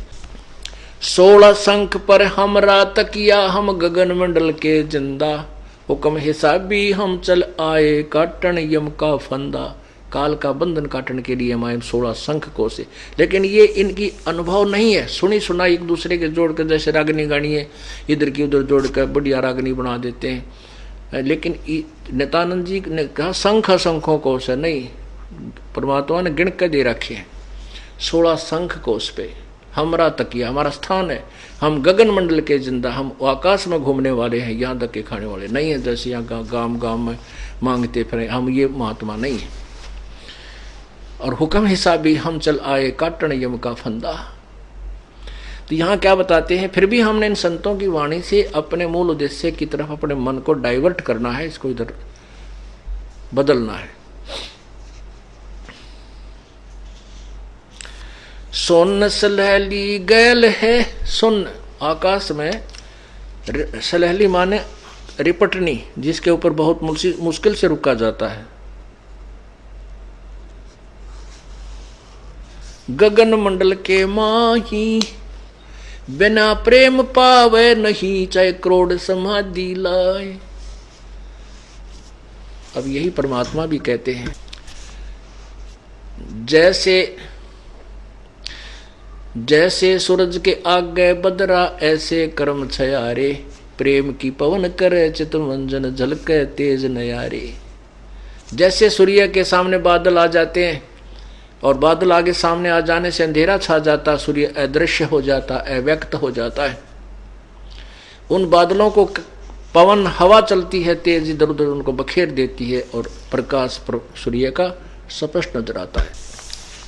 16 शंख पर हमरा तकिया हम गगन मंडल के जिंदा, हुक्म हिसाबी हम चल आए काटन यम का फंदा। काल का बंधन काटने के लिए हम आए 16 शंख कोश से। लेकिन ये इनकी अनुभव नहीं है, सुनी सुना एक दूसरे के जोड़ कर, जैसे रागनी गानी है इधर की उधर जोड़ कर बढ़िया रागनी बना देते हैं। लेकिन नित्यानंद जी ने कहा शंख शंखों कोश है, नहीं, परमात्मा ने गिण के दे रखे हैं 16 शंख कोश पे हमारा तकिया, हमारा स्थान है। हम गगन मंडल के जिंदा, हम आकाश में घूमने वाले हैं, यहाँ तक के खाने वाले नहीं है जैसे यहाँ गांव गांव में मांगते फिरे, हम ये महात्मा नहीं है। और हुक्म हिसाबी हम चल आए काटन यम का फंदा। तो यहाँ क्या बताते हैं, फिर भी हमने इन संतों की वाणी से अपने मूल उद्देश्य की तरफ अपने मन को डाइवर्ट करना है, इसको इधर बदलना है। सोन सलहली गैल है, सुन आकाश में, सलहली माने रिपटनी, जिसके ऊपर बहुत मुश्किल से रुका जाता है। गगन मंडल के माही बिना प्रेम पावे नहीं, चाहे करोड़ समाधि लाए। अब यही परमात्मा भी कहते हैं, जैसे सूरज के आगे बदरा ऐसे कर्म छयारे, प्रेम की पवन करे चितमंजन झलके तेज नयारे। जैसे सूर्य के सामने बादल आ जाते हैं और बादल आगे सामने आ जाने से अंधेरा छा जाता, सूर्य अदृश्य हो जाता, अव्यक्त हो जाता है। उन बादलों को पवन हवा चलती है तेज, इधर उधर उनको बखेर देती है और प्रकाश सूर्य का स्पष्ट नजर आता है।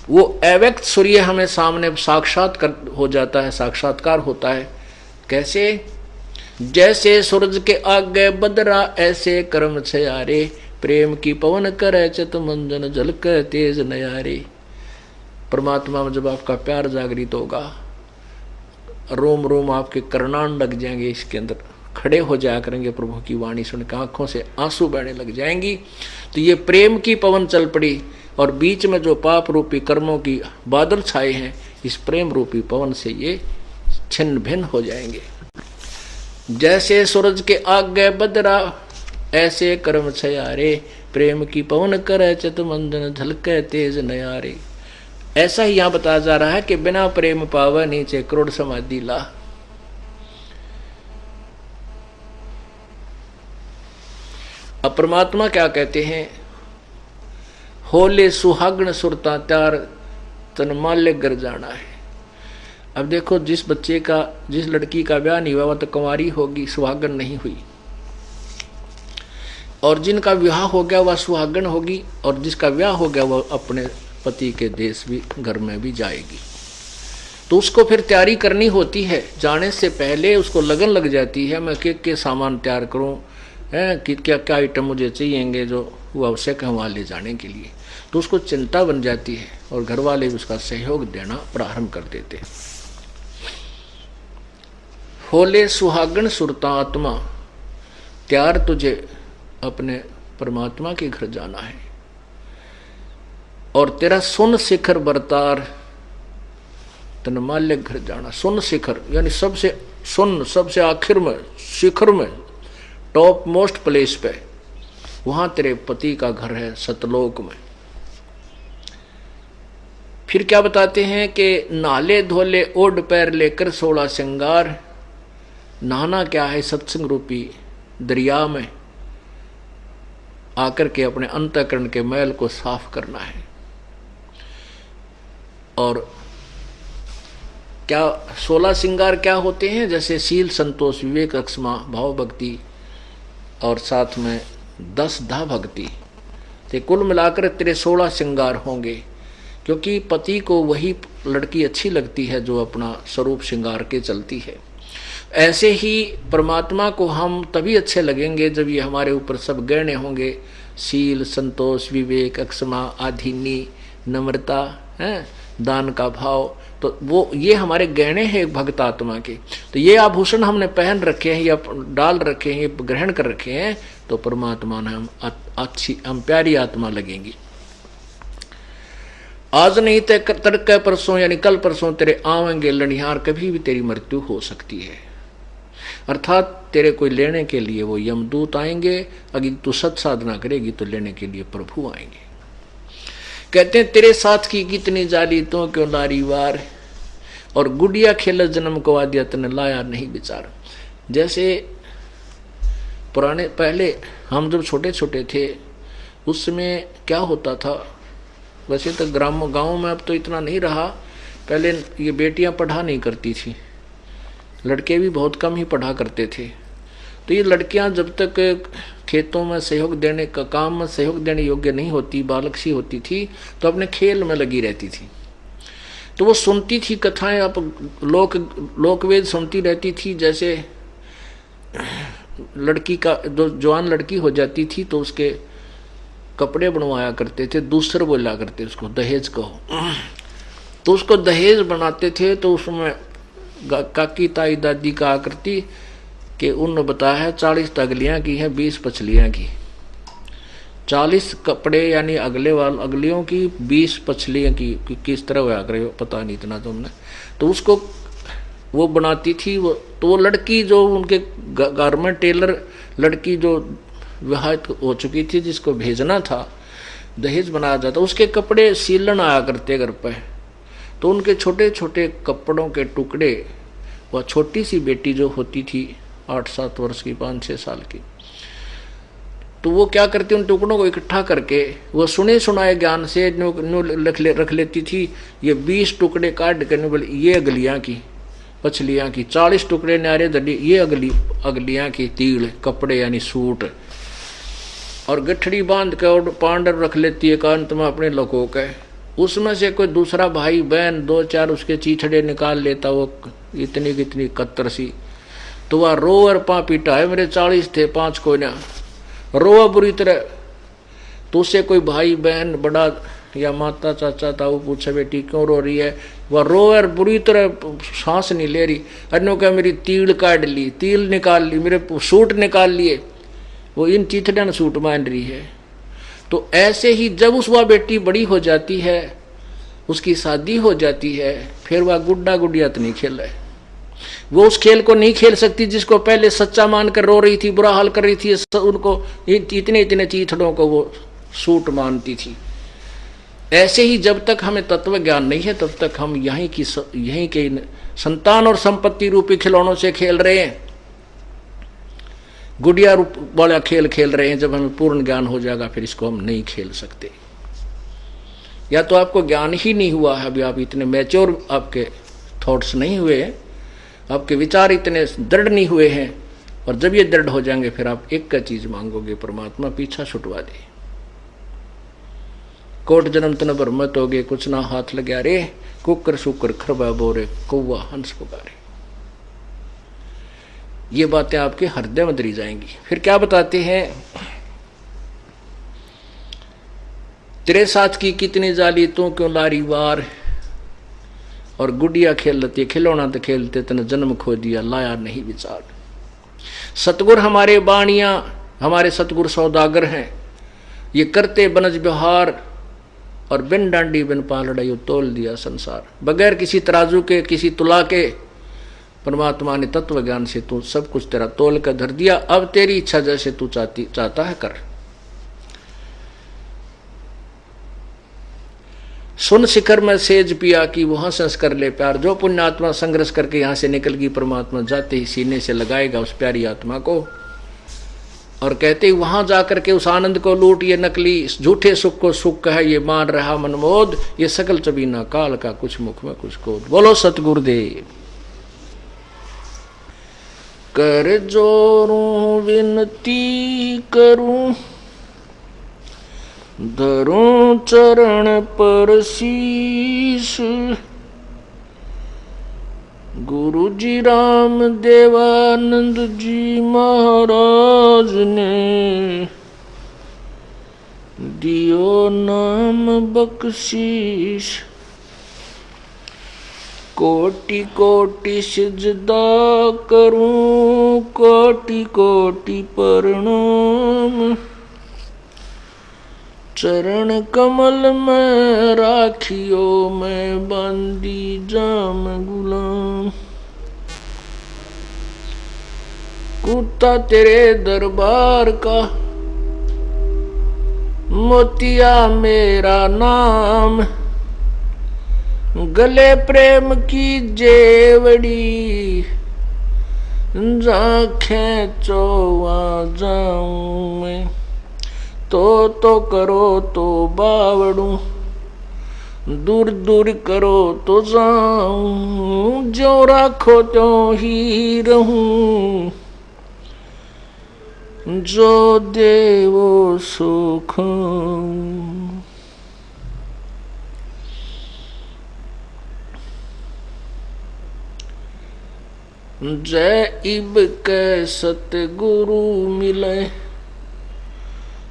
वो अव्यक्त सूर्य हमें सामने हो जाता है, साक्षात्कार होता है। कैसे? जैसे सूरज के आगे बदरा ऐसे कर्म छयारे, प्रेम की पवन करे चित मंजन झलक तेज नयारे। परमात्मा में जब आपका प्यार जागृत होगा, रोम रोम आपके करनान लग जाएंगे, इसके अंदर खड़े हो जाया करेंगे, प्रभु की वाणी सुनकर आंखों से आंसू बहने लग जाएंगी। तो ये प्रेम की पवन चल पड़ी और बीच में जो पाप रूपी कर्मों की बादल छाए हैं, इस प्रेम रूपी पवन से ये छिन्न भिन्न हो जाएंगे। जैसे सूरज के आगे बदरा ऐसे कर्म छयारे, प्रेम की पवन करे चित मंदन झलके तेज नयारे। ऐसा ही यहां बताया जा रहा है कि बिना प्रेम पावे नीचे करोड़ समाधि ला। अब परमात्मा क्या कहते हैं, होले सुहागण सुरता त्यार तन माल्य गर जाना है। अब देखो, जिस लड़की का ब्याह नहीं हुआ वो तो कुंवारी होगी, सुहागण नहीं हुई। और जिनका विवाह हो गया वह सुहागन होगी, और जिसका विवाह हो गया वह अपने पति के देश भी घर में भी जाएगी। तो उसको फिर तैयारी करनी होती है, जाने से पहले उसको लगन लग जाती है, मैं के सामान तैयार करूं, कि क्या क्या आइटम मुझे चाहिएंगे जो वो आवश्यक है वहाँ ले जाने के लिए। तो उसको चिंता बन जाती है और घर वाले भी उसका सहयोग देना प्रारंभ कर देते हैं। होले सुहागन सुरता आत्मा, त्यार तुझे अपने परमात्मा के घर जाना है, और तेरा सुन शिखर बरतार तनमाल्य घर जाना। सुन शिखर यानी सबसे सुन, सबसे आखिर में, शिखर में, टॉप मोस्ट प्लेस पे, वहां तेरे पति का घर है सतलोक में। फिर क्या बताते हैं कि नाले धोले ओढ़ पैर लेकर 16 श्रृंगार, नहाना क्या है सत्संग रूपी दरिया में आकर के अपने अंतःकरण के मैल को साफ करना है। और क्या 16 श्रृंगार क्या होते हैं? जैसे शील, संतोष, विवेक, अक्षमा, भाव, भक्ति और साथ में 10 धा भक्ति। तो कुल मिलाकर तेरे 16 श्रृंगार होंगे, क्योंकि पति को वही लड़की अच्छी लगती है जो अपना स्वरूप श्रृंगार के चलती है। ऐसे ही परमात्मा को हम तभी अच्छे लगेंगे जब ये हमारे ऊपर सब गहने होंगे, शील, संतोष, विवेक, अक्षमा, आधीनी, नम्रता, है दान का भाव। तो वो ये हमारे गहने हैं भक्त आत्मा के। तो ये आभूषण हमने पहन रखे हैं या डाल रखे हैं, ग्रहण कर रखे हैं, तो परमात्मा ने हम अच्छी, हम प्यारी आत्मा लगेंगी। आज नहीं तो तड़के परसों यानी कल परसों तेरे आवेंगे लनिहार, कभी भी तेरी मृत्यु हो सकती है। अर्थात तेरे कोई लेने के लिए वो यमदूत आएंगे, अगर तू सत साधना करेगी तो लेने के लिए प्रभु आएंगे। कहते हैं तेरे साथ की कितनी जाली तो क्यों लारी वार, और गुड़िया खेल जन्म को आदिया तने लाया नहीं विचार। जैसे पुराने पहले हम जब छोटे छोटे थे उस समय क्या होता था, वैसे तो गाँव में अब तो इतना नहीं रहा, पहले ये बेटियां पढ़ा नहीं करती थी, लड़के भी बहुत कम ही पढ़ा करते थे। तो ये लड़कियां जब तक खेतों में सहयोग देने का काम में सहयोग देने योग्य नहीं होती, बालक सी होती थी, तो अपने खेल में लगी रहती थी। तो वो सुनती थी कथाएं, आप लोकवेद सुनती रहती थी। जैसे लड़की का जो जवान लड़की हो जाती थी तो उसके कपड़े बनवाया करते थे, दूसर बोला करते उसको दहेज कहो, तो उसको दहेज बनाते थे। तो उसमें काकी ताई दादी कहा करती कि उन्होंने बताया है 40 अगलियां की है, 20 पछलियां की। 40 कपड़े यानी अगलियों की, 20 पछलियां की। किस तरह होया करे पता नहीं इतना तुमने। तो उसको वो बनाती थी वो। तो वो लड़की जो उनके गारमेंट टेलर लड़की जो विवाहित हो चुकी थी, जिसको भेजना था, दहेज बनाया जाता, उसके कपड़े सीलन आया करते घर पे। तो उनके छोटे छोटे कपड़ों के टुकड़े, वह छोटी सी बेटी जो होती थी 8-7 वर्ष की, 5-6 साल की, तो वो क्या करती, उन टुकड़ों को इकट्ठा करके वो सुने सुनाए ज्ञान से रख लेती थी। ये 20 टुकड़े काट करने बोले ये अगलियां की, पछलियां की, 40 टुकड़े नारे दड़ी ये अगलियां की तील कपड़े यानी सूट, और गठड़ी बांध के और पांडर रख लेती है एकांत में अपने लोगों के। उसमें से कोई दूसरा भाई बहन 2-4 उसके चीथड़े निकाल लेता, वो इतनी कितनी कत्तर सी। तो वह रोअर पा पीटा है, मेरे 40 थे 5 कोई ना, रोआ बुरी तरह। तो उससे कोई भाई बहन बड़ा या माता चाचा था, वो पूछे बेटी क्यों रो रही है, वह रोअर बुरी तरह, सांस नहीं ले रही। अन्यों क्या मेरी तील काट ली, तील निकाल ली, मेरे सूट निकाल लिए, वो इन चीथड़िया ने सूट मान रही है। तो ऐसे ही जब वह बेटी बड़ी हो जाती है, उसकी शादी हो जाती है, फिर वह गुड्डा गुड़िया तो नहीं खेल रहे, वो उस खेल को नहीं खेल सकती जिसको पहले सच्चा मानकर रो रही थी, बुरा हाल कर रही थी, उनको इतने इतने चीथड़ों को वो सूट मानती थी। ऐसे ही जब तक हमें तत्व ज्ञान नहीं है तब तक हम यहीं के संतान और संपत्ति रूपी खिलौनों से खेल रहे हैं, गुड़िया रूप वाला खेल खेल रहे हैं। जब हमें पूर्ण ज्ञान हो जाएगा फिर इसको हम नहीं खेल सकते। या तो आपको ज्ञान ही नहीं हुआ है, अभी आप इतने मैच्योर आपके थॉट्स नहीं हुए, आपके विचार इतने दृढ़ नहीं हुए हैं, और जब ये दृढ़ हो जाएंगे फिर आप एक का चीज मांगोगे, परमात्मा पीछा छुटवा दे। कोट जन्म तन भर मत होगे, कुछ ना हाथ लग्या रे, कुकर शुकर खरबा बोरे, कौवा हंस पुकारे। ये बातें आपके हृदय में दरी जाएंगी। फिर क्या बताते हैं, तेरे साथ की कितनी जाली तू क्यों लारी वार, और गुड़िया खेलती खिलौना तो खेलते तने जन्म खो दिया लाया नहीं विचार। सतगुर हमारे बाणिया, हमारे सतगुर सौदागर हैं, ये करते बनज व्यवहार, और बिन डांडी बिन पालड़ा तोल दिया संसार। बगैर किसी तराजू के, किसी तुला के परमात्मा ने तत्व ज्ञान से तू सब कुछ तेरा तोल कर धर दिया। अब तेरी इच्छा जैसे तू चाहता है कर। सुन शिखर में सेज पिया की वहां संस कर ले प्यार। जो पुण्यात्मा संघर्ष करके यहां से निकल गई, परमात्मा जाते ही सीने से लगाएगा उस प्यारी आत्मा को, और कहते ही वहां जाकर के उस आनंद को लूट। ये नकली झूठे सुख को सुख कहे, ये मान रहा मनमोद, ये सकल चबीना काल का कुछ मुख में कुछ कोद। बोलो सतगुरुदेव। कर जोरूं विनती करूं, धरूं चरण पर शीश। गुरु जी राम देवानंद जी महाराज ने दियो नाम बख्शीश। कोटि कोटि सिजदा करूं, कोटि कोटि प्रणाम। चरण कमल में राखियो, मैं बंदी जाम गुलाम। कुत्ता तेरे दरबार का, मोतिया मेरा नाम। गले प्रेम की जेवड़ी, जाखें चौवा जाऊं मैं। तो करो तो बावड़ू, दूर दूर करो तो जाऊं। जो राखो त्यों ही रहूं, जो देवो सो खाऊं। जय इब के सतगुरु मिले,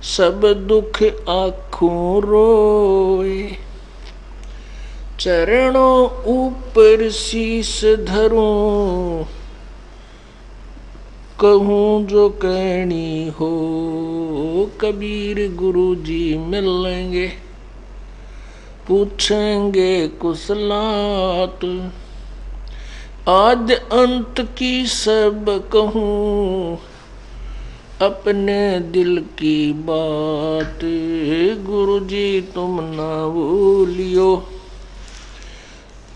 सब दुख आँखों रोए। चरणों ऊपर शीश धरूं, कहूँ जो कहनी हो। कबीर गुरु जी मिलेंगे, पूछेंगे कुशलात। आद्य अंत की सब कहूँ, अपने दिल की बात। गुरु जी तुम ना भूलियो,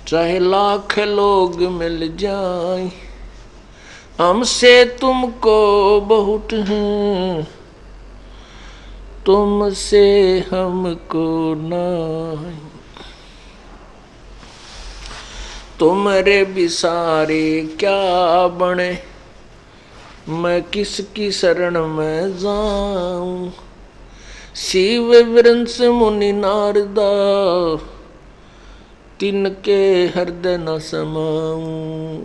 चाहे लाख लोग मिल जाए। हमसे तुमको बहुत हैं, तुमसे हमको नहीं। तुम्हारे बिसारे क्या बने, मैं किसकी शरण में जाऊं। शिव वृंश मुनि नारदा, तिनके हृदय न समाऊं।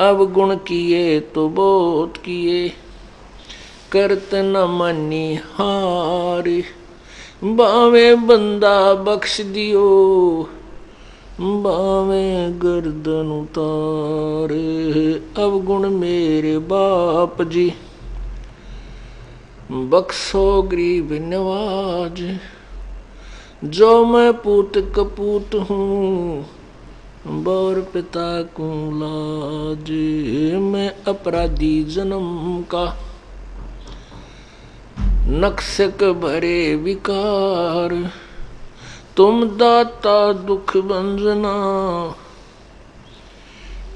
अब गुण किए तो बहुत किए, करत न मनी हार। बावे बंदा बख्श दियो, बावे गर्दन उतारे। अब गुण मेरे बाप जी, बख्शो गरीब नवाज। जो मैं पूत कपूत हूँ, बौर पिता को लाज। मैं अपराधी जन्म का, नक्शक भरे विकार। तुम दाता दुख भंजना,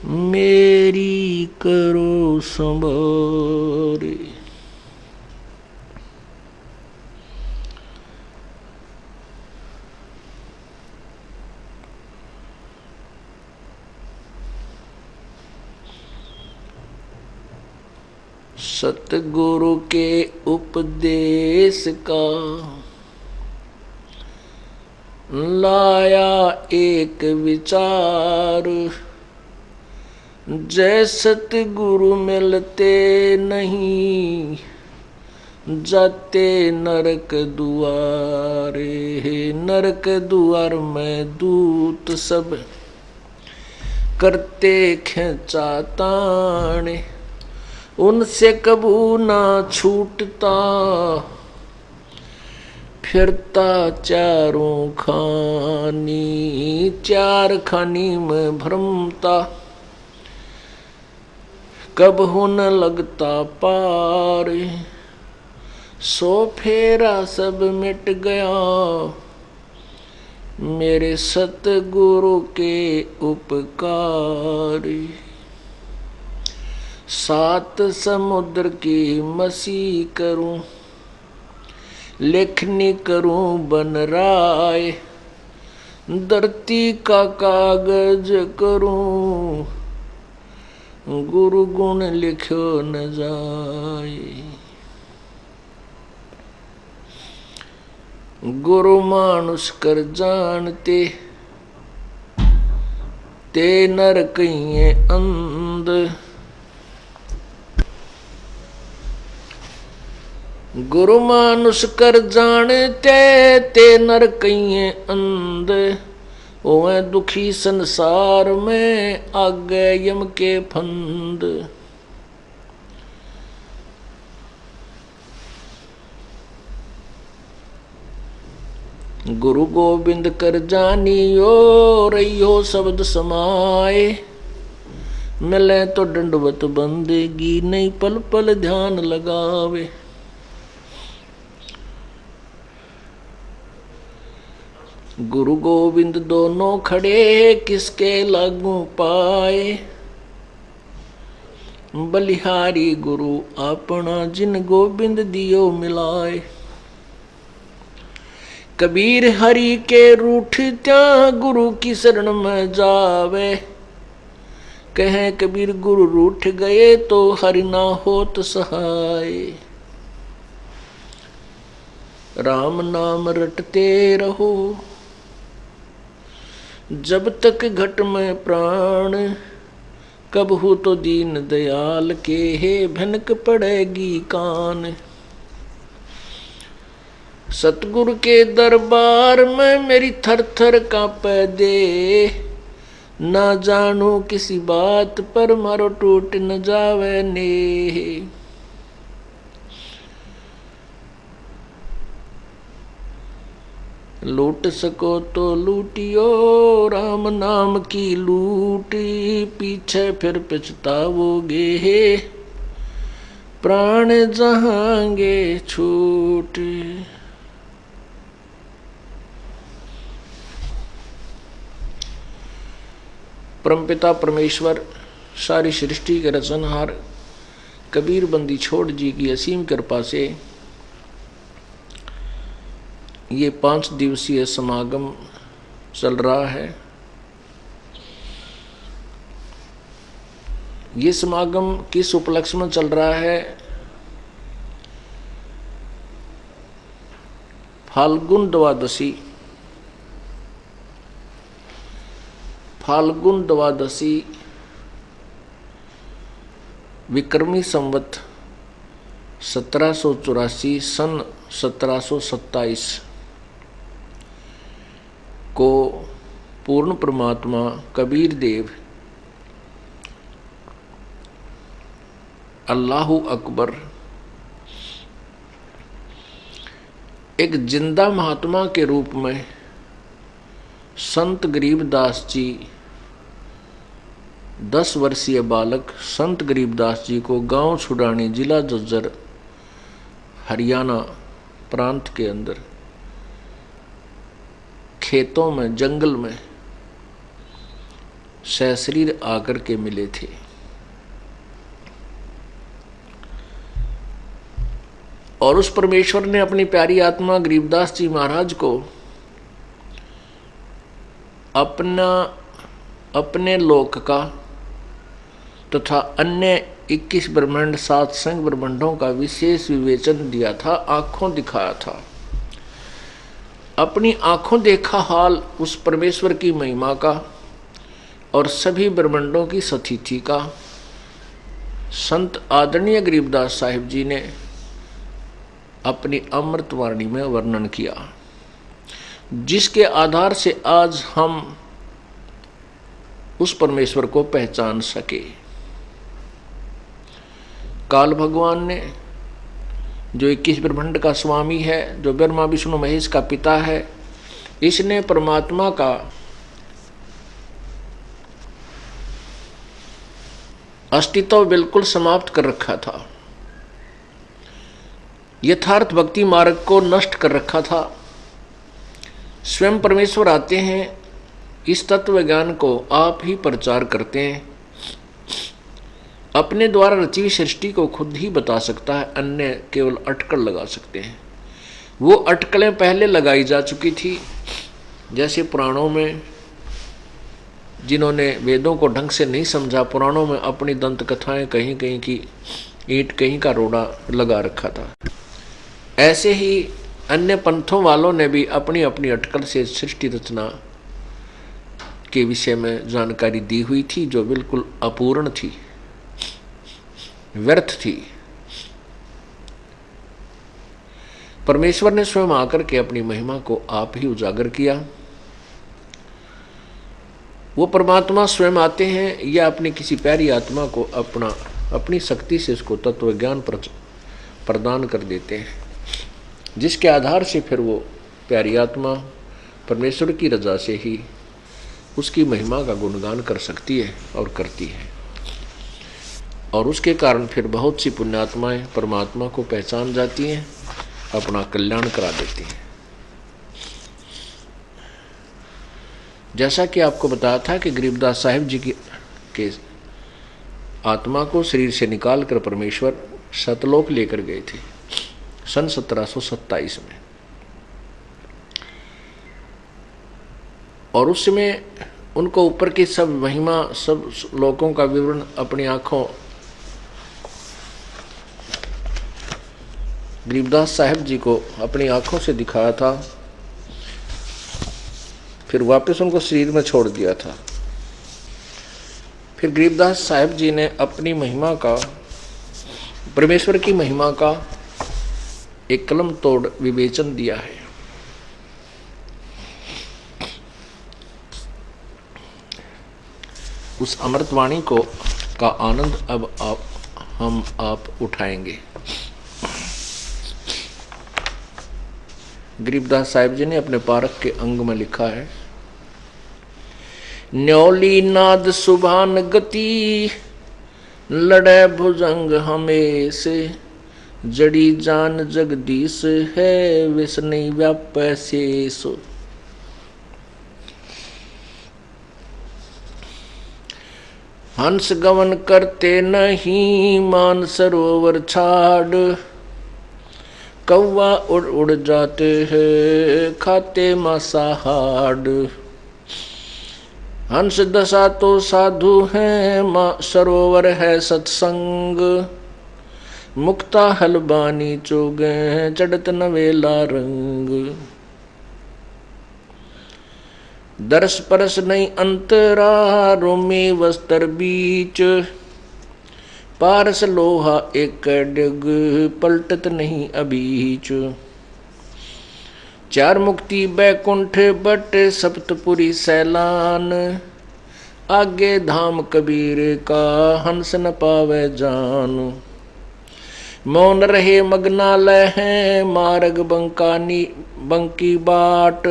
मेरी करो संभारे। सतगुरु के उपदेश का लाया एक विचार, जय सतगुरु मिलते नहीं जाते नरक दुआरे। नरक दुआर में दूत सब करते खेचा ताने, उनसे कबू ना छूटता फिरता चारों खानी। चार खानी में भ्रमता कब हो न लगता पार। सो फेरा सब मिट गया मेरे सतगुरु के उपकार। सात समुद्र की मसी करूं, लेखनी करूं बन राय। धरती का कागज करूं, गुरु गुण लिखो न जाए। गुरु मानुष कर जानते ते नर कहिए अंध। गुरु मानुष कर जानते ते नर कहिए अंध। ओए दुखी संसार में आगे यम के फंद। गुरु गोविंद कर जानियो रहियो शब्द समाए। मिले तो दंडवत बंदेगी नहीं पल पल ध्यान लगावे। गुरु गोविंद दोनों खड़े किसके लागू पाए। बलिहारी गुरु अपना जिन गोविंद दियो मिलाए। कबीर हरि के रूठ त्या गुरु की शरण में जावे। कहे कबीर गुरु रूठ गए तो हरि ना होत सहाय। राम नाम रटते रहो जब तक घट में प्राण। कब हो तो दीन दयाल के हे भनक पड़ेगी कान। सतगुरु के दरबार में मेरी थर थर कांपे दे। ना जानू किसी बात पर मारो टूट न जावे ने। लूट सको तो लूटियो राम नाम की लूटी। पीछे फिर पछताओगे प्राण जहांगे छूट। परमपिता परमेश्वर सारी सृष्टि के रचनहार कबीर बंदी छोड़ जी की असीम कृपा से ये 5 दिवसीय समागम चल रहा है। ये समागम किस उपलक्ष्य में चल रहा है? फाल्गुन द्वादशी। फाल्गुन द्वादशी विक्रमी संवत 1784 सन 1727 को पूर्ण परमात्मा कबीर देव अल्लाहु अकबर एक जिंदा महात्मा के रूप में संत गरीबदास जी 10 वर्षीय बालक संत गरीबदास जी को गांव छुड़ानी जिला झज्जर हरियाणा प्रांत के अंदर खेतों में जंगल में सशरीर आकर के मिले थे। और उस परमेश्वर ने अपनी प्यारी आत्मा गरीबदास जी महाराज को अपने लोक का तथा अन्य 21 ब्रह्मांड 7 संग ब्रह्मांडों का विशेष विवेचन दिया था, आंखों दिखाया था। अपनी आंखों देखा हाल उस परमेश्वर की महिमा का और सभी ब्रह्मांडों की सतिथि का संत आदरणीय गरीबदास साहिब जी ने अपनी अमृतवाणी में वर्णन किया, जिसके आधार से आज हम उस परमेश्वर को पहचान सके। काल भगवान ने, जो 21 ब्रह्मांड का स्वामी है, जो ब्रह्मा विष्णु महेश का पिता है, इसने परमात्मा का अस्तित्व बिल्कुल समाप्त कर रखा था, यथार्थ भक्ति मार्ग को नष्ट कर रखा था। स्वयं परमेश्वर आते हैं, इस तत्व ज्ञान को आप ही प्रचार करते हैं। अपने द्वारा रची हुई सृष्टि को खुद ही बता सकता है, अन्य केवल अटकल लगा सकते हैं। वो अटकलें पहले लगाई जा चुकी थी, जैसे पुराणों में जिन्होंने वेदों को ढंग से नहीं समझा, पुराणों में अपनी दंत कथाएं कहीं कहीं की ईंट कहीं का रोड़ा लगा रखा था। ऐसे ही अन्य पंथों वालों ने भी अपनी अपनी अटकल से सृष्टि रचना के विषय में जानकारी दी हुई थी, जो बिल्कुल अपूर्ण थी, व्यर्थ थी। परमेश्वर ने स्वयं आकर के अपनी महिमा को आप ही उजागर किया। वो परमात्मा स्वयं आते हैं या अपनी किसी प्यारी आत्मा को अपनी शक्ति से उसको तत्व ज्ञान प्रदान कर देते हैं, जिसके आधार से फिर वो प्यारी आत्मा परमेश्वर की रजा से ही उसकी महिमा का गुणगान कर सकती है और करती है, और उसके कारण फिर बहुत सी पुण्यात्माएं परमात्मा को पहचान जाती हैं, अपना कल्याण करा देती हैं। जैसा कि आपको बताया था कि गरीबदास साहिब जी के आत्मा को शरीर से निकाल कर परमेश्वर सतलोक लेकर गए थे सन 1727 में, और उस समय उनको ऊपर की सब महिमा, सब लोकों का विवरण अपनी आंखों गरीबदास साहिब जी को अपनी आंखों से दिखाया था, फिर वापस उनको शरीर में छोड़ दिया था। फिर गरीबदास साहिब जी ने अपनी महिमा का, परमेश्वर की महिमा का एक कलम तोड़ विवेचन दिया है। उस अमृतवाणी का आनंद अब आप उठाएंगे। गरीबदास साहिब जी ने अपने पारक के अंग में लिखा है, न्योली नाद सुभान गति लड़े भुजंग हमें से, जड़ी जान जगदीश है विष नहीं व्यापै शेष। हंस गवन करते नहीं मान सरोवर छाड़, कौवा उड़ उड़ जाते हैं खाते मांसाहार। हंस दशा तो साधु हैं सरोवर है सत्संग, मुक्ता हलबानी चोगे चढ़त नवेला रंग। दरस परस नहीं अंतरा रोमी वस्त्र बीच, पारस लोहा एक डिग पलटत नहीं अबीच। चार मुक्ति बैकुंठ बट सप्तपुरी सैलान, आगे धाम कबीर का हंस न पावे जान। मौन रहे मग्नालय है मार्ग बंकी बाट,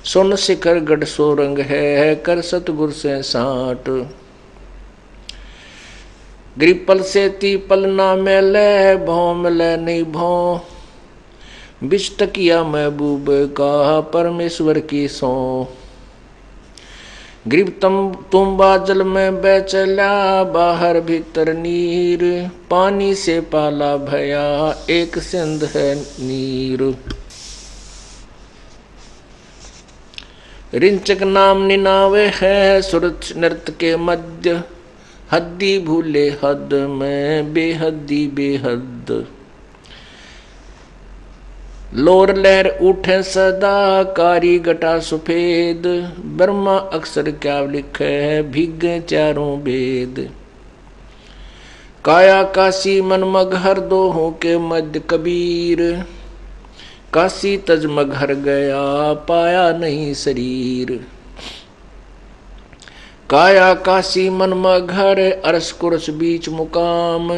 सुन शिखर गढ़ सोरंग है कर सतगुर से साट। ग्रिपल से तीपल ना मेले भौ मिले नहीं भौ, बिच तकिया महबूब का परमेश्वर की सौ। ग्रीब तुम बाजल में बैचला बाहर भीतर नीर, पानी से पाला भया एक सिंध है नीर। रिंचक नाम निनावे है सुरत नृत्य के मध्य, हद्दी भूले हद में बेहद्दी बेहद। लोर लहर उठे सदा कारी घटा सफेद, ब्रह्मा अक्षर क्या लिखे भिगे चारों वेद। काया काशी मन मगहर दोहों के मध्य कबीर, काशी तज मगहर गया पाया नहीं शरीर। काया काशी मन मगहर अरस कुरस बीच मुकाम,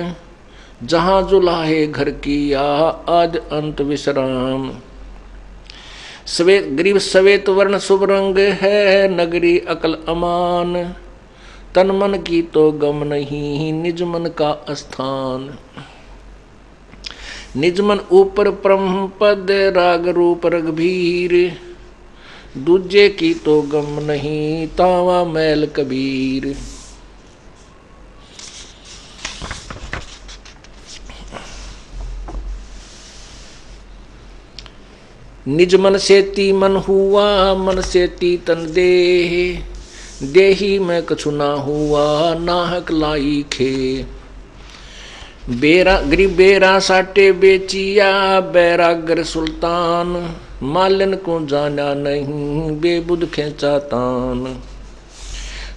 जहां जुलाहे घर किया आद अंत विश्राम। श्वेत ग्रीव श्वेत वर्ण शुभ रंग है नगरी अकल अमान, तन मन की तो गम नहीं निज मन का स्थान। निज मन ऊपर ब्रह्म पद राग रूप रघुवीर, दूजे की तो गम नहीं तावा मैल कबीर। निज मन से ती मन हुआ मन से ती तन देह, देही में कछु ना हुआ नाहक लाई खे। बेरा गरीब बेरा साटे बेचिया बैरागर सुल्तान, मालन को जाना नहीं बेबुद खेचा तान।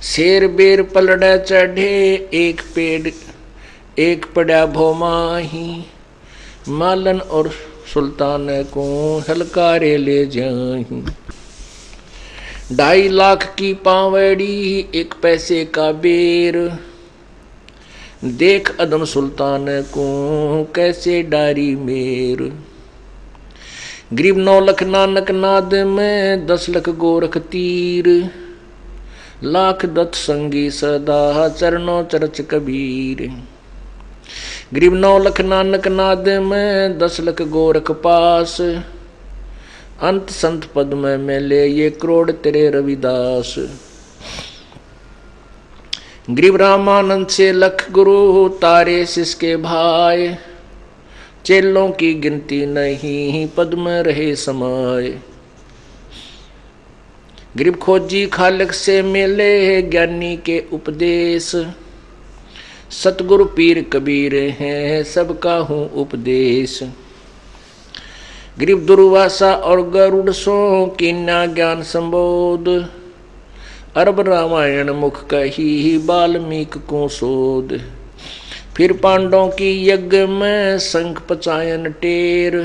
शेर बेर पलड़े चढ़े एक पेड़ एक पड़ा भोमाही, मालन और सुल्तान को हलकारे ले जाही। 2.5 लाख की पावड़ी एक पैसे का बेर, देख अदम सुल्तान को कैसे डारी मेर। गरीब 9 लाख नानक नाद में 10 लाख गोरख तीर, लाख दत्त संगी सदा चरणों चरच कबीर। गरीब 9 लाख नानक नाद में 10 लाख गोरख पास, अंत संत पद में मिले ये करोड़ तेरे रविदास। गरीब रामानंद से लख गुरु तारे सिसके भाई, चेलों की गिनती नहीं पद में रहे समाये। गरीब खोजी खालक से मिले ज्ञानी के उपदेश, सतगुरु पीर कबीर हैं सबका हूँ उपदेश। गरीब दुर्वासा और गरुड़ सो कीन्या ज्ञान संबोध, अरब रामायण मुख कही वाल्मीकि को सोध। फिर पांडवों की यज्ञ में शंख पचायन टेर,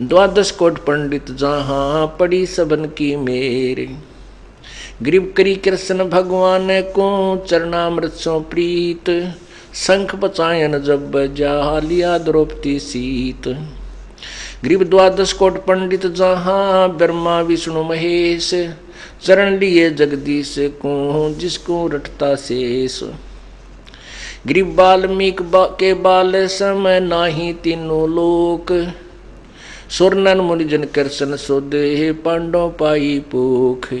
12 कोट पंडित जहां पड़ी सबन की मेर। गरीब करी कृष्ण भगवान को चरणामृत सो प्रीत, शंख पचायन जब बजा लिया द्रौपदी सीत। गरीब 12 कोट पंडित जहां ब्रह्मा विष्णु महेश, चरण लिए जगदीश को जिसको रटता शेष। गरीब वाल्मीकि के बाल समय नाही तीनों लोक, सुरनन मुनिजन कृष्ण सुदे पांडव पाई पोख।